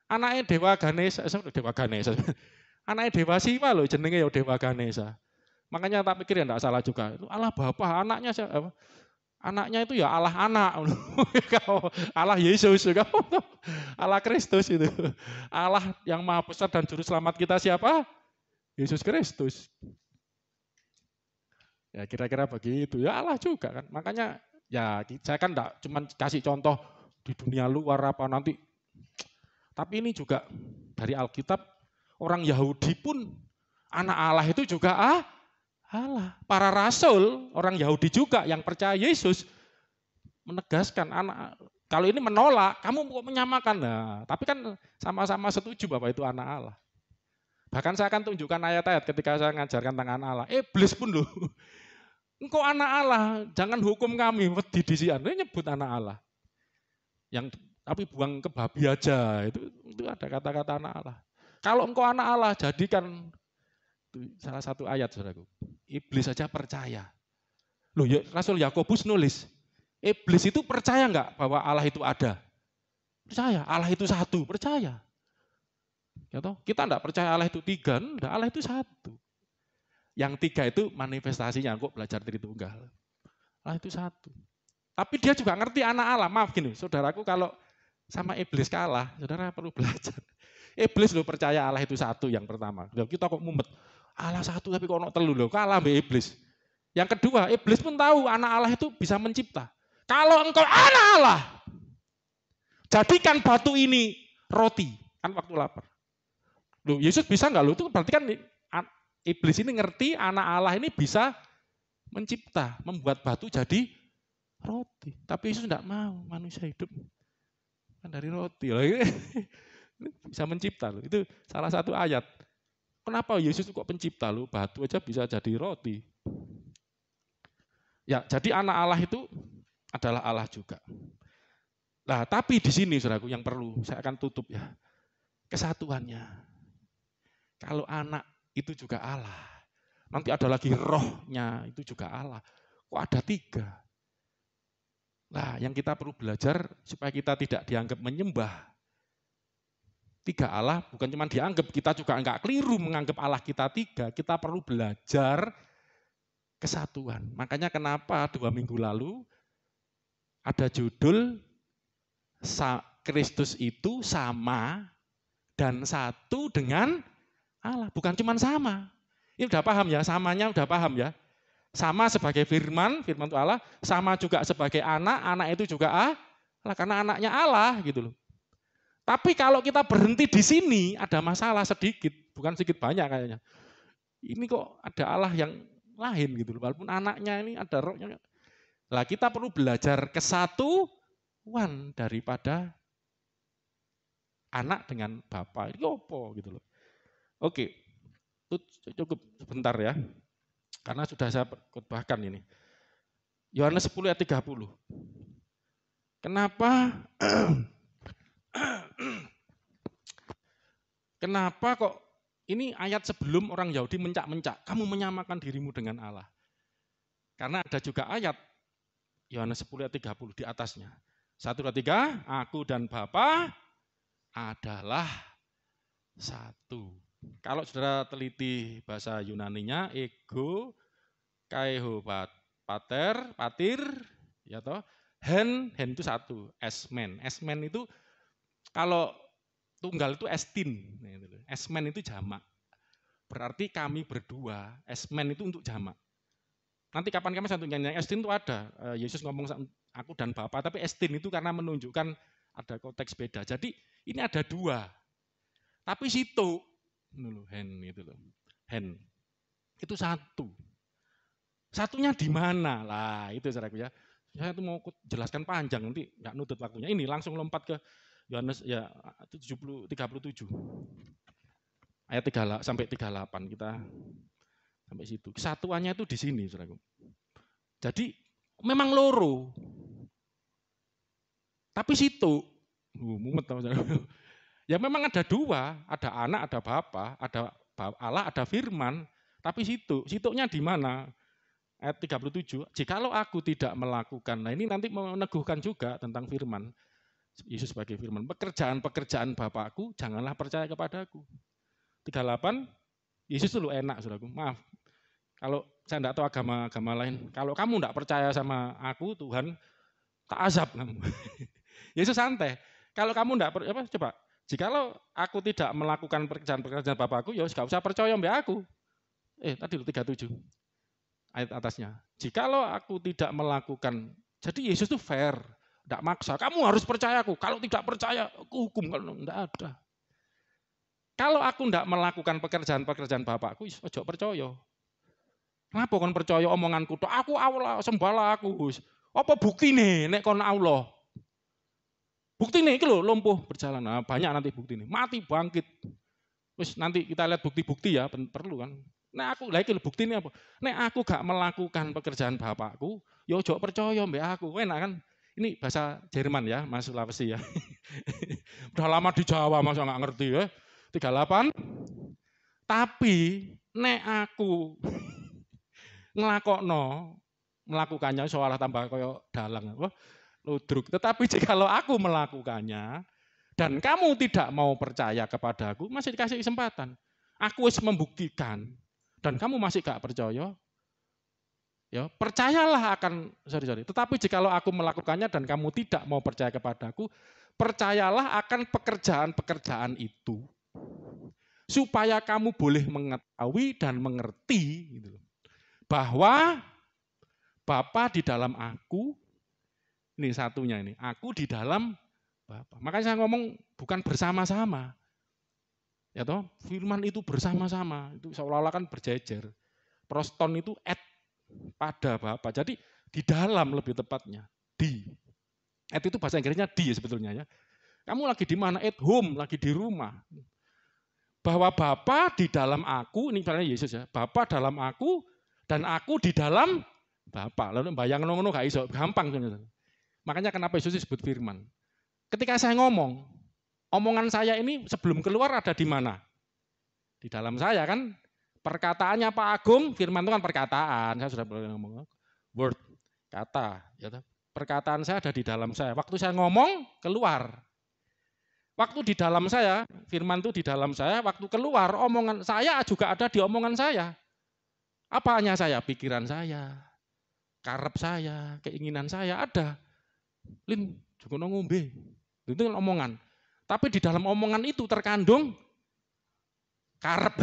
Anaknya Dewa Ganesha. Anaknya Dewa Siwa loh jenenge ya Dewa Ganesha. Makanya tak pikir ya enggak salah juga. Itu Allah Bapa, anaknya siapa? Anaknya itu ya Allah anak. Allah Yesus. Allah Kristus itu. Allah yang Maha Besar dan Juru Selamat kita siapa? Yesus Kristus. Ya kira-kira begitu. Ya Allah juga kan. Makanya ya saya kan enggak cuma kasih contoh di dunia luar apa nanti. Tapi ini juga dari Alkitab, orang Yahudi pun anak Allah itu juga Allah. Para rasul, orang Yahudi juga yang percaya Yesus menegaskan anak. Kalau ini menolak, kamu kok menyamakan. Nah, tapi kan sama-sama setuju bahwa itu anak Allah. Bahkan saya akan tunjukkan ayat-ayat ketika saya mengajarkan tentang anak Allah. Iblis pun loh. Engkau anak Allah, jangan hukum kami. Wedi disian, dia nyebut anak Allah. Yang tapi buang ke babi aja. Itu ada kata-kata anak Allah. Kalau engkau anak Allah, jadikan itu salah satu ayat saudaraku. Iblis saja percaya. Loh, ya, Rasul Yakobus nulis, iblis itu percaya enggak bahwa Allah itu ada? Percaya, Allah itu satu, percaya. Ya toh? Kita enggak percaya Allah itu tiga, enggak, Allah itu satu. Yang tiga itu manifestasinya, kok belajar Tritunggal. Allah itu satu. Tapi dia juga ngerti anak Allah. Maaf gini, saudaraku kalau sama iblis kalah, saudara perlu belajar. Iblis lo percaya Allah itu satu yang pertama. Kita kok mumet, Allah satu tapi kok ono telu lo, kalah mbek iblis. Yang kedua, iblis pun tahu anak Allah itu bisa mencipta. Kalau engkau anak Allah, jadikan batu ini roti, kan waktu lapar. Loh, Yesus bisa nggak loh? Itu berarti kan iblis ini ngerti anak Allah ini bisa mencipta, membuat batu jadi roti. Tapi Yesus tidak mau, manusia hidup kan dari roti. Loh, bisa mencipta loh. Itu salah satu ayat. Kenapa Yesus kok pencipta loh? Batu aja bisa jadi roti. Ya, jadi anak Allah itu adalah Allah juga. Nah, tapi di sini saudaraku yang perlu saya akan tutup ya. Kesatuannya. Kalau anak itu juga Allah. Nanti ada lagi rohnya itu juga Allah. Kok ada 3? Nah, yang kita perlu belajar supaya kita tidak dianggap menyembah 3 Allah, bukan cuma dianggap, kita juga enggak keliru menganggap Allah kita 3. Kita perlu belajar kesatuan. Makanya kenapa 2 minggu lalu ada judul Kristus itu sama dan satu dengan Allah. Bukan cuma sama. Ini udah paham ya, samanya udah paham ya. Sama sebagai firman, firman itu Allah, sama juga sebagai anak, anak itu juga Allah, karena anaknya Allah gitu loh. Tapi kalau kita berhenti di sini, ada masalah sedikit, bukan sedikit banyak kayaknya. Ini kok ada Allah yang lain gitu loh, walaupun anaknya ini ada rohnya. Lah kita perlu belajar kesatuan daripada anak dengan Bapa. Ini apa gitu loh. Oke, cukup sebentar ya. Karena sudah saya khotbahkan ini. Yohanes 10 ayat 30. Kenapa kok ini ayat sebelum orang Yahudi mencak-mencak, kamu menyamakan dirimu dengan Allah. Karena ada juga ayat Yohanes 10 ayat 30 di atasnya. 1, 2, 3, aku dan Bapa adalah satu. Kalau saudara teliti bahasa Yunaninya, ego, kaeho patir, ya toh, hen itu satu, esmen itu kalau tunggal itu estin, esmen itu jamak. Berarti kami berdua, esmen itu untuk jamak. Nanti kapan-kapan satu nyanyi estin itu ada, Yesus ngomong aku dan Bapa, tapi estin itu karena menunjukkan ada konteks beda. Jadi ini ada 2. Tapi situ hen itu loh. Hen itu satu. Satunya di mana? Lah, itu saudaraku ya. Saya tuh mau jelaskan panjang nanti enggak nutut waktunya. Ini langsung lompat ke Yohanes ya 37 ayat 3 sampai 38 kita sampai situ. Kesatuannya itu di sini, saudaraku. Jadi memang loro. Tapi situ mumet saudaraku. Ya memang ada 2, ada anak, ada Bapa, ada Allah, ada firman, tapi situnya di mana? Ayat 37, jikalau aku tidak melakukan, nah ini nanti meneguhkan juga tentang firman, Yesus sebagai firman, pekerjaan-pekerjaan Bapakku, janganlah percaya kepadaku. 38, Yesus itu enak, saudaraku, maaf, kalau saya tidak tahu agama lain, kalau kamu tidak percaya sama aku, Tuhan, tak azab kamu. Yesus santai, kalau kamu tidak percaya, coba, jikalau aku tidak melakukan pekerjaan-pekerjaan Bapakku, ya gak usah percaya mbak aku. Tadi 37 ayat atasnya. Jikalau aku tidak melakukan, jadi Yesus itu fair, tidak maksa. Kamu harus percaya aku. Kalau tidak percaya, aku hukum. Kalau tidak ada. Kalau aku tidak melakukan pekerjaan-pekerjaan Bapakku, ojo percaya. Kenapa kon percaya omonganku? Aku Allah, sembahlah aku. Apa bukti nih, nek kon Allah? Bukti nih, itu loh, lumpuh berjalan. Nah, banyak nanti bukti nih. Mati, bangkit. Terus nanti kita lihat bukti-bukti ya, perlu kan. Nah aku lagi bukti ini apa? Nek aku gak melakukan pekerjaan Bapakku, ya ojo percaya mbak aku. Enak kan? Ini bahasa Jerman ya, Mas Sulawesi ya. Udah lama di Jawa masa gak ngerti ya. 38. Tapi nek aku melakukannya seolah tambah koyo dalang apa? Ludruk. Tetapi jikalau aku melakukannya dan kamu tidak mau percaya kepadaku, masih dikasih kesempatan. Aku harus membuktikan dan kamu masih gak percaya, ya percayalah akan Tetapi jikalau aku melakukannya dan kamu tidak mau percaya kepadaku, percayalah akan pekerjaan-pekerjaan itu, supaya kamu boleh mengetahui dan mengerti bahwa Bapa di dalam aku, ini satunya ini, aku di dalam Bapa. Makanya saya ngomong bukan bersama-sama. Ya toh, firman itu bersama-sama, itu seolah-olah kan berjejer. Proston itu pada Bapa. Jadi di dalam lebih tepatnya. Di. Itu bahasa Inggrisnya di sebetulnya ya. Kamu lagi di mana? At home, lagi di rumah. Bahwa Bapa di dalam aku, ini misalnya Yesus ya. Bapa dalam aku dan aku di dalam Bapa. Lalu bayang ngono gak iso, gampang. Makanya kenapa Yesus disebut firman. Ketika saya ngomong, omongan saya ini sebelum keluar ada di mana? Di dalam saya kan. Perkataannya Pak Agung, firman itu kan perkataan. Saya sudah pernah ngomong. Word, kata. Ya, perkataan saya ada di dalam saya. Waktu saya ngomong, keluar. Waktu di dalam saya, firman itu di dalam saya, waktu keluar, omongan saya juga ada di omongan saya. Apanya saya? Pikiran saya, karep saya, keinginan saya ada. Lin, juga ngombe. Itu kan omongan. Tapi di dalam omongan itu terkandung karep.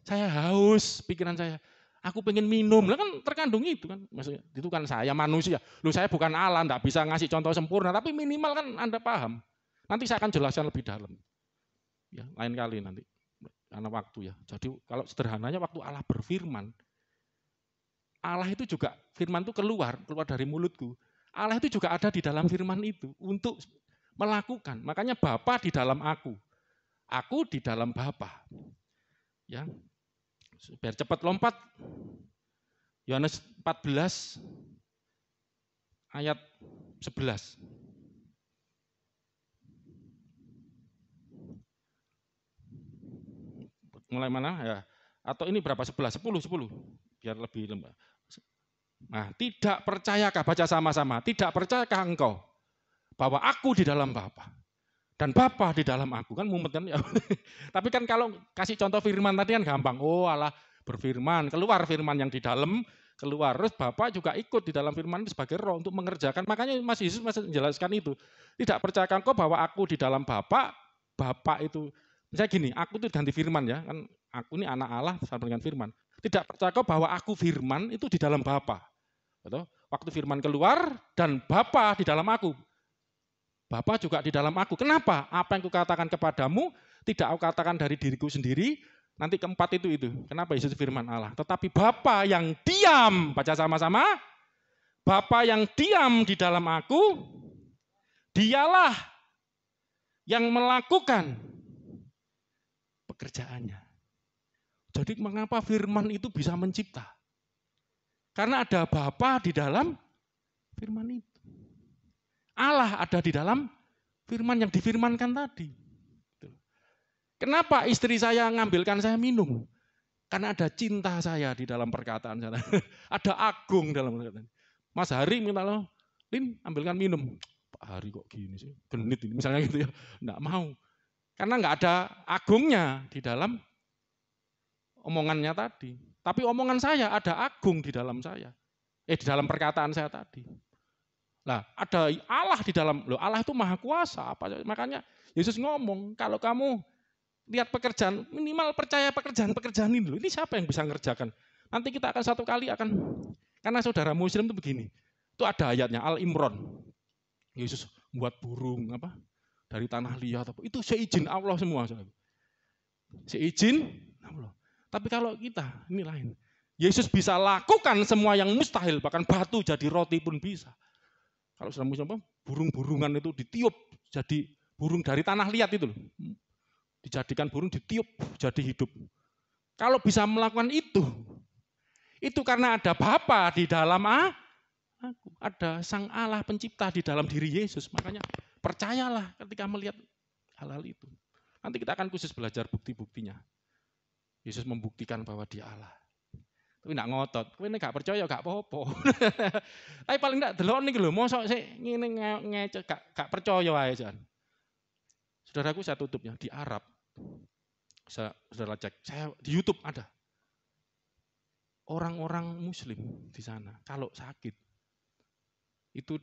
Saya haus, pikiran saya. Aku pengen minum, lah kan terkandung itu kan. Maksudnya itu kan saya manusia. Loh saya bukan Allah, enggak bisa ngasih contoh sempurna, tapi minimal kan Anda paham. Nanti saya akan jelaskan lebih dalam. Ya, lain kali nanti. Karena waktu ya. Jadi kalau sederhananya waktu Allah berfirman, Allah itu juga firman itu keluar dari mulutku. Allah itu juga ada di dalam firman itu untuk melakukan. Makanya Bapa di dalam aku di dalam Bapa. Ya, biar cepat lompat. Yohanes 14 ayat 11. Mulai mana ya? Atau ini berapa? 11, 10. Biar lebih lembah. Nah, tidak percayakah, baca sama-sama, tidak percayakah engkau bahwa aku di dalam Bapa dan Bapa di dalam aku, kan mumet kan ya. Tapi kan kalau kasih contoh firman tadi kan gampang. Oh, Allah berfirman, keluar firman yang di dalam, keluar. Terus Bapa juga ikut di dalam firman itu sebagai roh untuk mengerjakan. Makanya Mas Yesus masih menjelaskan itu. Tidak percayakah engkau bahwa aku di dalam Bapa, Bapa itu, misalnya gini, aku itu ganti firman ya, kan aku ini anak Allah sama dengan firman. Tidak percayakah bahwa aku firman itu di dalam Bapa. Waktu firman keluar dan Bapa di dalam aku. Bapa juga di dalam aku. Kenapa? Apa yang kukatakan kepadamu tidak aku katakan dari diriku sendiri. Nanti keempat itu. Kenapa Yesus firman Allah? Tetapi Bapa yang diam, baca sama-sama. Bapa yang diam di dalam aku, dialah yang melakukan pekerjaannya. Jadi mengapa firman itu bisa mencipta? Karena ada Bapa di dalam firman itu. Allah ada di dalam firman yang difirmankan tadi. Kenapa istri saya ngambilkan saya minum? Karena ada cinta saya di dalam perkataan saya. Ada agung dalam perkataan. Mas Hari minta lo, Lin ambilkan minum. Pak Hari kok gini sih, genit ini misalnya gitu ya. Enggak mau. Karena enggak ada agungnya di dalam omongannya tadi. Tapi omongan saya ada agung di dalam saya. Di dalam perkataan saya tadi. Nah, ada Allah di dalam, loh Allah itu maha kuasa. Makanya Yesus ngomong, kalau kamu lihat pekerjaan, minimal percaya pekerjaan ini dulu. Ini siapa yang bisa ngerjakan? Nanti kita akan satu kali karena saudara muslim itu begini. Itu ada ayatnya, Al-Imran. Yesus buat burung dari tanah liat. Itu seizin Allah semua. Seizin Allah. Tapi kalau kita, ini lain. Yesus bisa lakukan semua yang mustahil, bahkan batu jadi roti pun bisa. Kalau sudah muslim, burung-burungan itu ditiup jadi burung dari tanah liat itu loh. Dijadikan burung ditiup jadi hidup. Kalau bisa melakukan itu karena ada Bapa di dalam aku, ada Sang Allah pencipta di dalam diri Yesus. Makanya percayalah ketika melihat hal-hal itu. Nanti kita akan khusus belajar bukti-buktinya. Yesus membuktikan bahwa Dia Allah. Tapi enggak ngotot. Kowe nek gak percaya gak apa-apa. Tapi paling enggak delok niki lho, mosok sik ngene ngece gak percaya wae jan. Saudaraku, saya tutupnya di Arab. Saudara cek, saya di YouTube ada. Orang-orang muslim di sana kalau sakit itu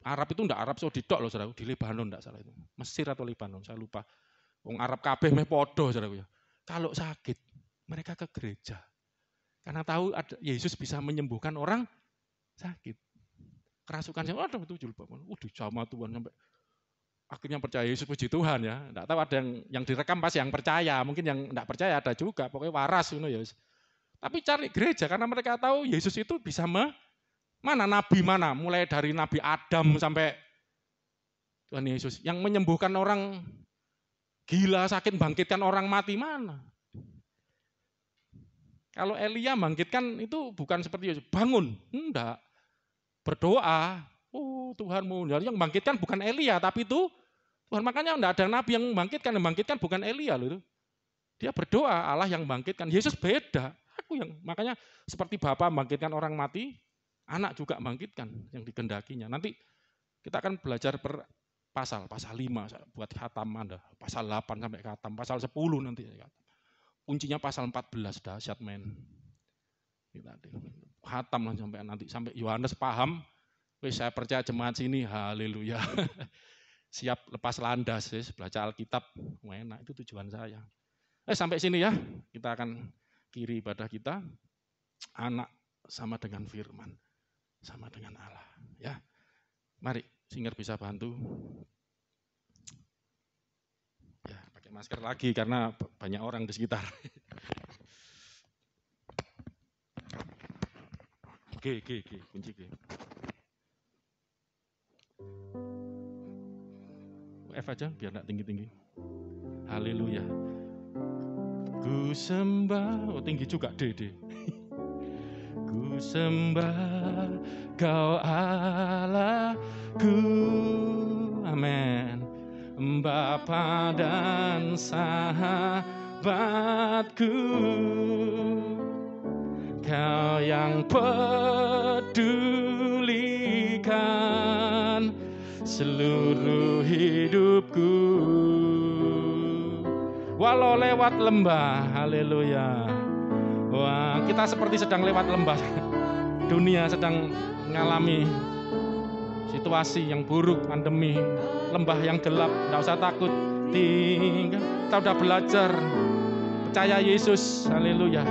Arab itu enggak Arab Saudi tok loh saudaraku, di Lebanon enggak salah itu. Mesir atau Lebanon, saya lupa. Wong Arab kabeh meh padha saudaraku ya. Kalau sakit mereka ke gereja. Karena tahu ada Yesus bisa menyembuhkan orang sakit. Kerasukan saya, waduh itu jilbab. Waduh sama Tuhan sampai akhirnya percaya Yesus, puji Tuhan ya. Enggak tahu ada yang direkam pas yang percaya, mungkin yang enggak percaya ada juga, pokoknya waras ngono ya. Tapi cari gereja karena mereka tahu Yesus itu bisa mana nabi mana, mulai dari Nabi Adam sampai Tuhan Yesus yang menyembuhkan orang gila, sakit, bangkitkan orang mati mana. Kalau Elia bangkitkan itu bukan seperti Yesus, bangun, enggak. Berdoa, oh Tuhanmu, yang bangkitkan bukan Elia tapi itu Tuhan, makanya enggak ada nabi yang bangkitkan bukan Elia loh itu. Dia berdoa, Allah yang bangkitkan. Yesus beda. Makanya seperti Bapa bangkitkan orang mati, anak juga bangkitkan yang dikendakinya. Nanti kita akan belajar per pasal 5 buat khatam Anda, pasal 8 sampai khatam, pasal 10 nanti. Kuncinya pasal 14, dahsyat men. Khatam lah sampai nanti, sampai Yohanes paham, wis saya percaya jemaat sini, haleluya. Siap lepas landas, belajar Alkitab, enak, itu tujuan saya. Sampai sini ya, kita akan kiri ibadah kita, anak sama dengan firman, sama dengan Allah. Ya, mari singer bisa bantu. Ya, pakai masker lagi karena banyak orang di sekitar. G, kunci G. F aja biar enggak tinggi-tinggi. Haleluya. Ku sembah, oh tinggi juga D. Ku sembah Kau Allahku, amin. Bapa dan sahabatku, Kau yang pedulikan seluruh hidupku. Walau lewat lembah, haleluya. Wah, kita seperti sedang lewat lembah. Dunia sedang mengalami situasi yang buruk, pandemi, lembah yang gelap. Tidak usah takut, kita sudah belajar. Percaya Yesus, haleluya.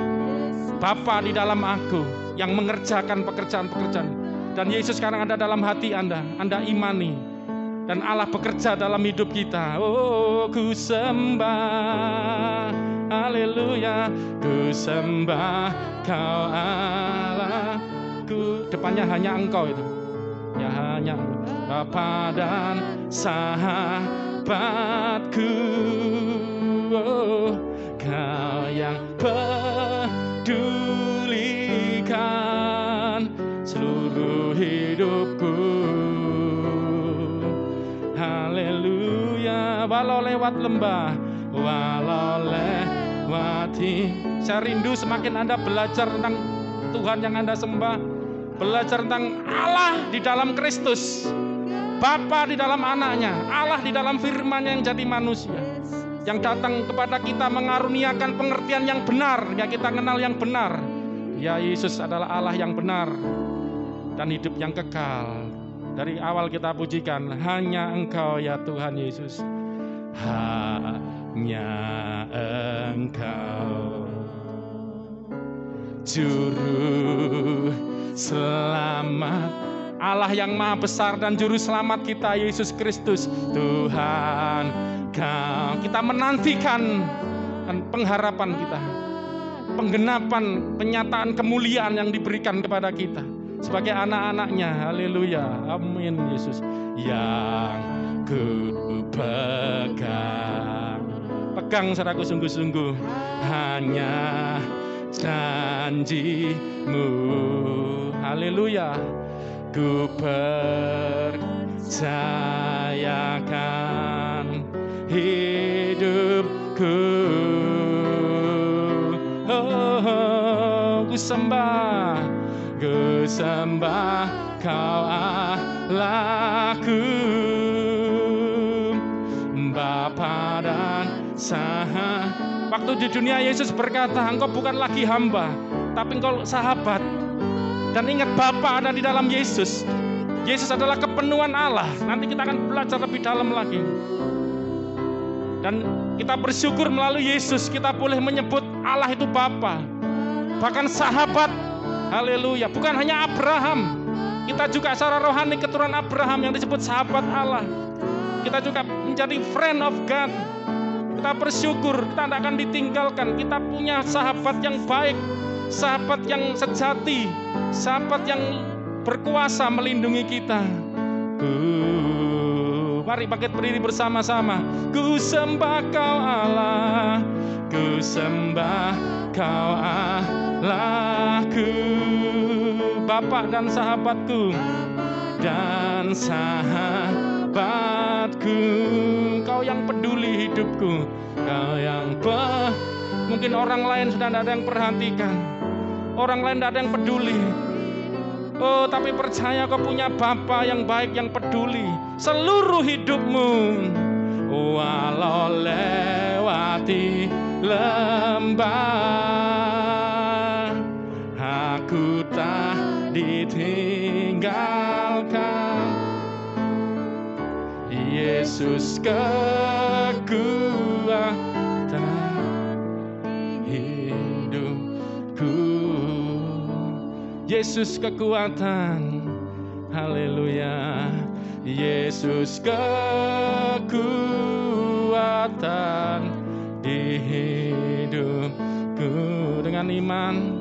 Bapa di dalam aku yang mengerjakan pekerjaan-pekerjaan. Dan Yesus sekarang ada dalam hati Anda imani. Dan Allah bekerja dalam hidup kita. Oh, ku sembah, haleluya, ku sembah Kau Allahku. Depannya hanya Engkau itu. Ya hanya Bapa dan sahabatku. Oh, Kau yang pedulikan seluruh hidupku. Haleluya. Walau lewat lembah, walau lewati. Saya rindu semakin Anda belajar tentang Tuhan yang Anda sembah, belajar tentang Allah di dalam Kristus, Bapa di dalam anaknya, Allah di dalam firman-Nya yang jadi manusia, yang datang kepada kita mengaruniakan pengertian yang benar, ya kita kenal yang benar. Ya Yesus adalah Allah yang benar dan hidup yang kekal. Dari awal kita pujikan, hanya Engkau ya Tuhan Yesus. Hanya Engkau, Juru Selamat, Allah yang maha besar dan Juru Selamat kita, Yesus Kristus. Tuhan, Kau, kita menantikan pengharapan kita, penggenapan, penyataan kemuliaan yang diberikan kepada kita sebagai anak-anaknya. Haleluya, amin. Yesus yang ku pegang saudaraku sungguh-sungguh, hanya janji-Mu. Haleluya, ku percayakan hidupku. Ku sembah Kau Allahku, Bapa dan sahabat. Waktu di dunia Yesus berkata, Engkau bukan lagi hamba, tapi Engkau sahabat. Dan ingat, Bapa ada di dalam Yesus. Yesus adalah kepenuhan Allah. Nanti kita akan belajar lebih dalam lagi. Dan kita bersyukur melalui Yesus kita boleh menyebut Allah itu Bapa, bahkan sahabat. Haleluya. Bukan hanya Abraham, kita juga secara rohani keturunan Abraham yang disebut sahabat Allah. kita juga menjadi friend of God. Kita bersyukur, kita tidak akan ditinggalkan. Kita punya sahabat yang baik, sahabat yang sejati, sahabat yang berkuasa melindungi kita. Mari bangkit berdiri bersama-sama. Ku sembah Kau Allah, ku sembah Kau Allahku, Bapa dan sahabatku, dan sahabatku. Kau yang peduli hidupku, Kau yang mungkin orang lain sudah tidak ada yang perhatikan, orang lain tidak ada yang peduli. Oh, tapi percaya Kau punya Bapa yang baik, yang peduli seluruh hidupmu. Walau lewati lembah, aku tak ditinggalkan. Yesus kekuatan hidupku, Yesus kekuatan, haleluya. Yesus kekuatan di hidupku. Dengan iman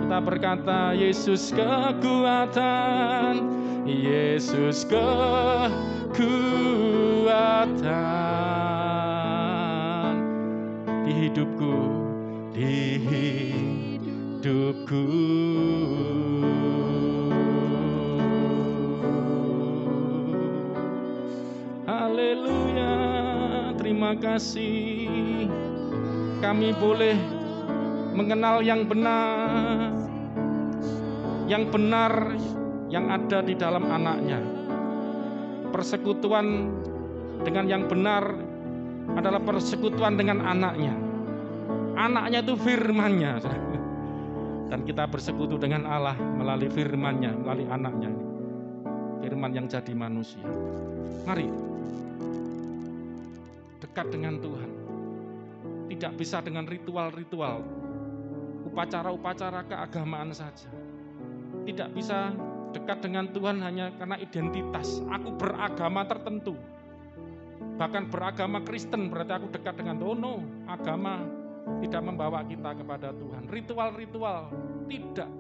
kita berkata, Yesus kekuatan, Yesus kekuatan di hidupku, di hidupku. Haleluya, terima kasih. Kami boleh mengenal yang benar yang ada di dalam anaknya. Persekutuan dengan yang benar adalah persekutuan dengan anaknya. Anaknya itu firman-Nya. Dan kita bersekutu dengan Allah melalui firman-Nya, melalui anaknya. Firman yang jadi manusia. Mari dekat dengan Tuhan. Tidak bisa dengan ritual-ritual, upacara-upacara keagamaan saja. Tidak bisa dekat dengan Tuhan hanya karena identitas. Aku beragama tertentu. Bahkan beragama Kristen berarti aku dekat dengan Tuhan. No, agama tidak membawa kita kepada Tuhan. Ritual-ritual tidak.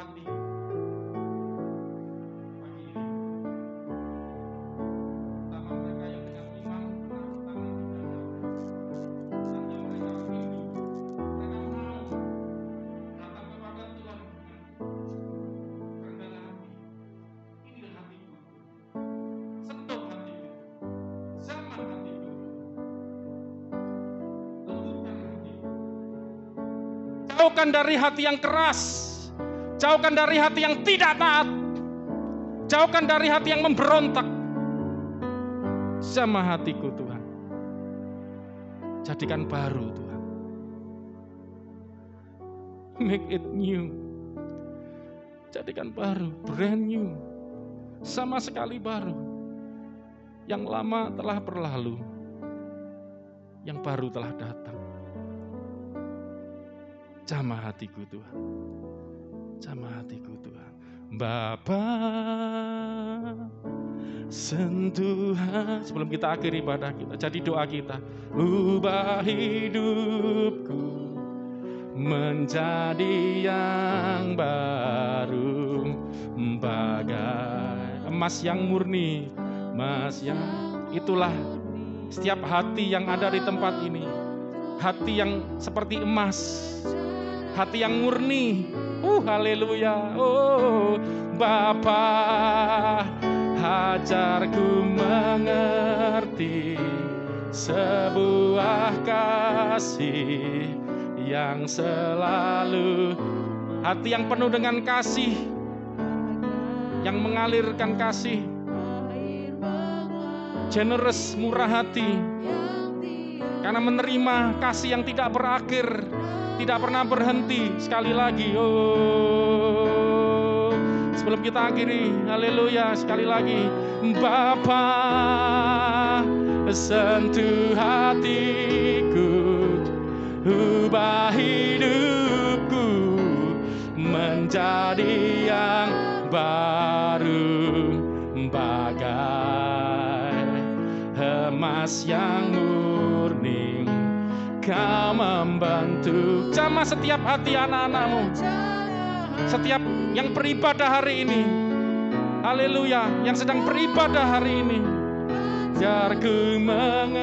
hati. Jauhkan dari hati yang keras, jauhkan dari hati yang tidak taat, jauhkan dari hati yang memberontak. Sama hatiku Tuhan, jadikan baru Tuhan, make it new, jadikan baru, brand new, sama sekali baru. Yang lama telah berlalu, yang baru telah datang. Jamah hatiku Tuhan, jamah hatiku Tuhan. Bapa, sentuh hati. Sebelum kita akhiri ibadah kita, jadi doa kita. Ubah hidupku menjadi yang baru, bagai emas yang murni, emas yang itulah setiap hati yang ada di tempat ini. Hati yang seperti emas, hati yang murni. Haleluya. Oh Bapa, ajarku mengerti sebuah kasih yang selalu, hati yang penuh dengan kasih, yang mengalirkan kasih, generous, murah hati, karena menerima kasih yang tidak berakhir, tidak pernah berhenti. Sekali lagi, oh, sebelum kita akhiri, haleluya, sekali lagi. Bapa, sentuh hatiku, ubah hidupku menjadi yang baru, bagai emas yang murni. Kau membantu jamah setiap hati anak-anakmu, setiap yang beribadah hari ini, haleluya, yang sedang beribadah hari ini, biar ku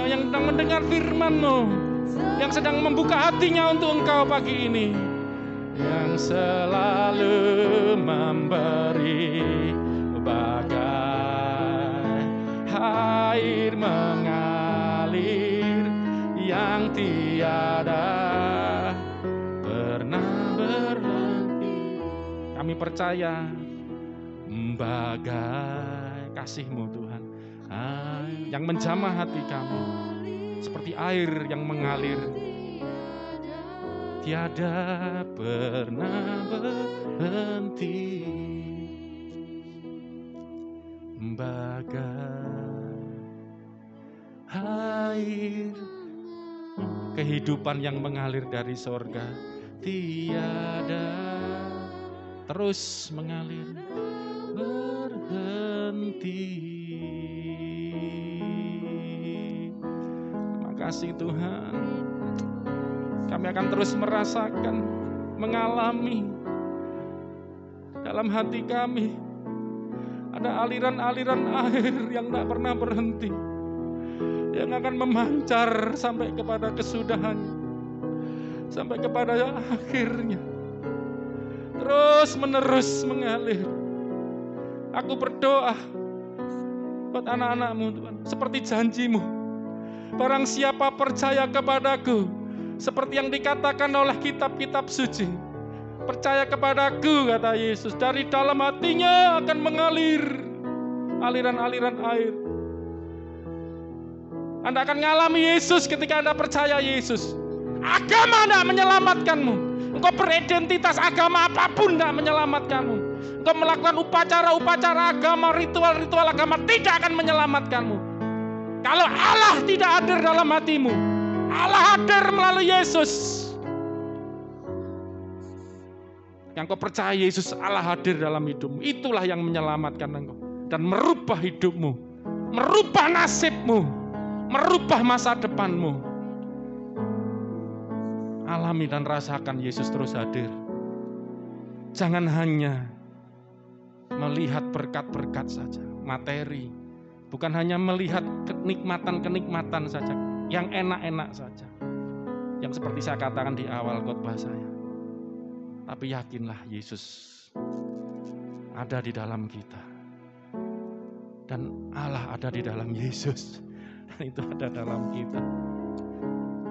yang sedang mendengar firman-Mu, yang sedang membuka hatinya untuk Engkau pagi ini, yang selalu memberi bagai air mengalir yang tiada pernah berhenti. Kami percaya bagai kasih-Mu Tuhan, yang menjamah hati kami seperti air yang mengalir tiada pernah berhenti, bagai air kehidupan yang mengalir dari sorga, tiada terus mengalir berhenti. Terima kasih Tuhan, kami akan terus merasakan, mengalami dalam hati kami ada aliran-aliran air yang tak pernah berhenti, yang akan memancar sampai kepada kesudahan, sampai kepada akhirnya, terus menerus mengalir. Aku berdoa buat anak-anak-Mu Tuhan, seperti janji-Mu, barang siapa percaya kepadaku, seperti yang dikatakan oleh kitab-kitab suci, percaya kepadaku, kata Yesus, dari dalam hatinya akan mengalir aliran-aliran air. Anda akan mengalami Yesus ketika Anda percaya Yesus. Agama tidak menyelamatkanmu. Engkau beridentitas agama apapun tidak menyelamatkanmu. Engkau melakukan upacara-upacara agama, ritual-ritual agama tidak akan menyelamatkanmu. Kalau Allah tidak hadir dalam hatimu, Allah hadir melalui Yesus. Yang kau percaya Yesus, Allah hadir dalam hidupmu. Itulah yang menyelamatkan engkau dan merubah hidupmu, merubah nasibmu, merubah masa depanmu. Alami dan rasakan Yesus terus hadir. Jangan hanya melihat berkat-berkat saja, materi. Bukan hanya melihat kenikmatan-kenikmatan saja, yang enak-enak saja. Yang seperti saya katakan di awal khotbah saya. Tapi yakinlah Yesus ada di dalam kita. Dan Allah ada di dalam Yesus. Itu ada dalam kita.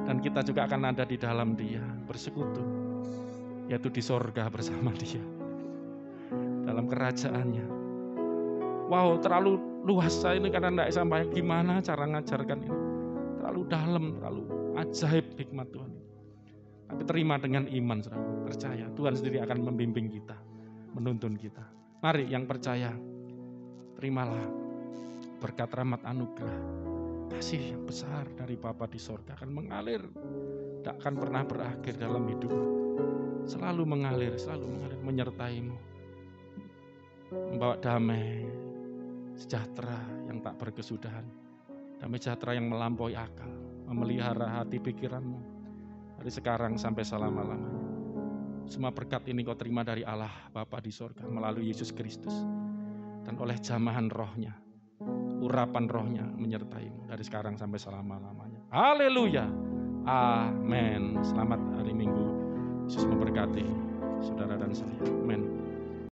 Dan kita juga akan ada di dalam Dia, bersekutu. Yaitu di sorga bersama Dia. Dalam kerajaannya. Wow, terlalu luas saya ini karena tidak sampai gimana cara ngajarkan ini. Terlalu dalam, terlalu ajaib hikmat Tuhan. Tapi terima dengan iman, saudara. Percaya, Tuhan sendiri akan membimbing kita, menuntun kita. Mari yang percaya, terimalah berkat rahmat anugerah. Kasih yang besar dari Bapa di sorga akan mengalir. Tidak akan pernah berakhir dalam hidup. Selalu mengalir menyertaimu. Membawa damai, sejahtera yang tak berkesudahan. Damai sejahtera yang melampaui akal. Memelihara hati pikiranmu. Dari sekarang sampai selama-lamanya. Semua berkat ini kau terima dari Allah Bapa di sorga melalui Yesus Kristus. Dan oleh jamahan rohnya. Urapan rohnya menyertaimu dari sekarang sampai selama-lamanya. Haleluya. Amin. Selamat hari Minggu. Yesus memberkati saudara dan saya.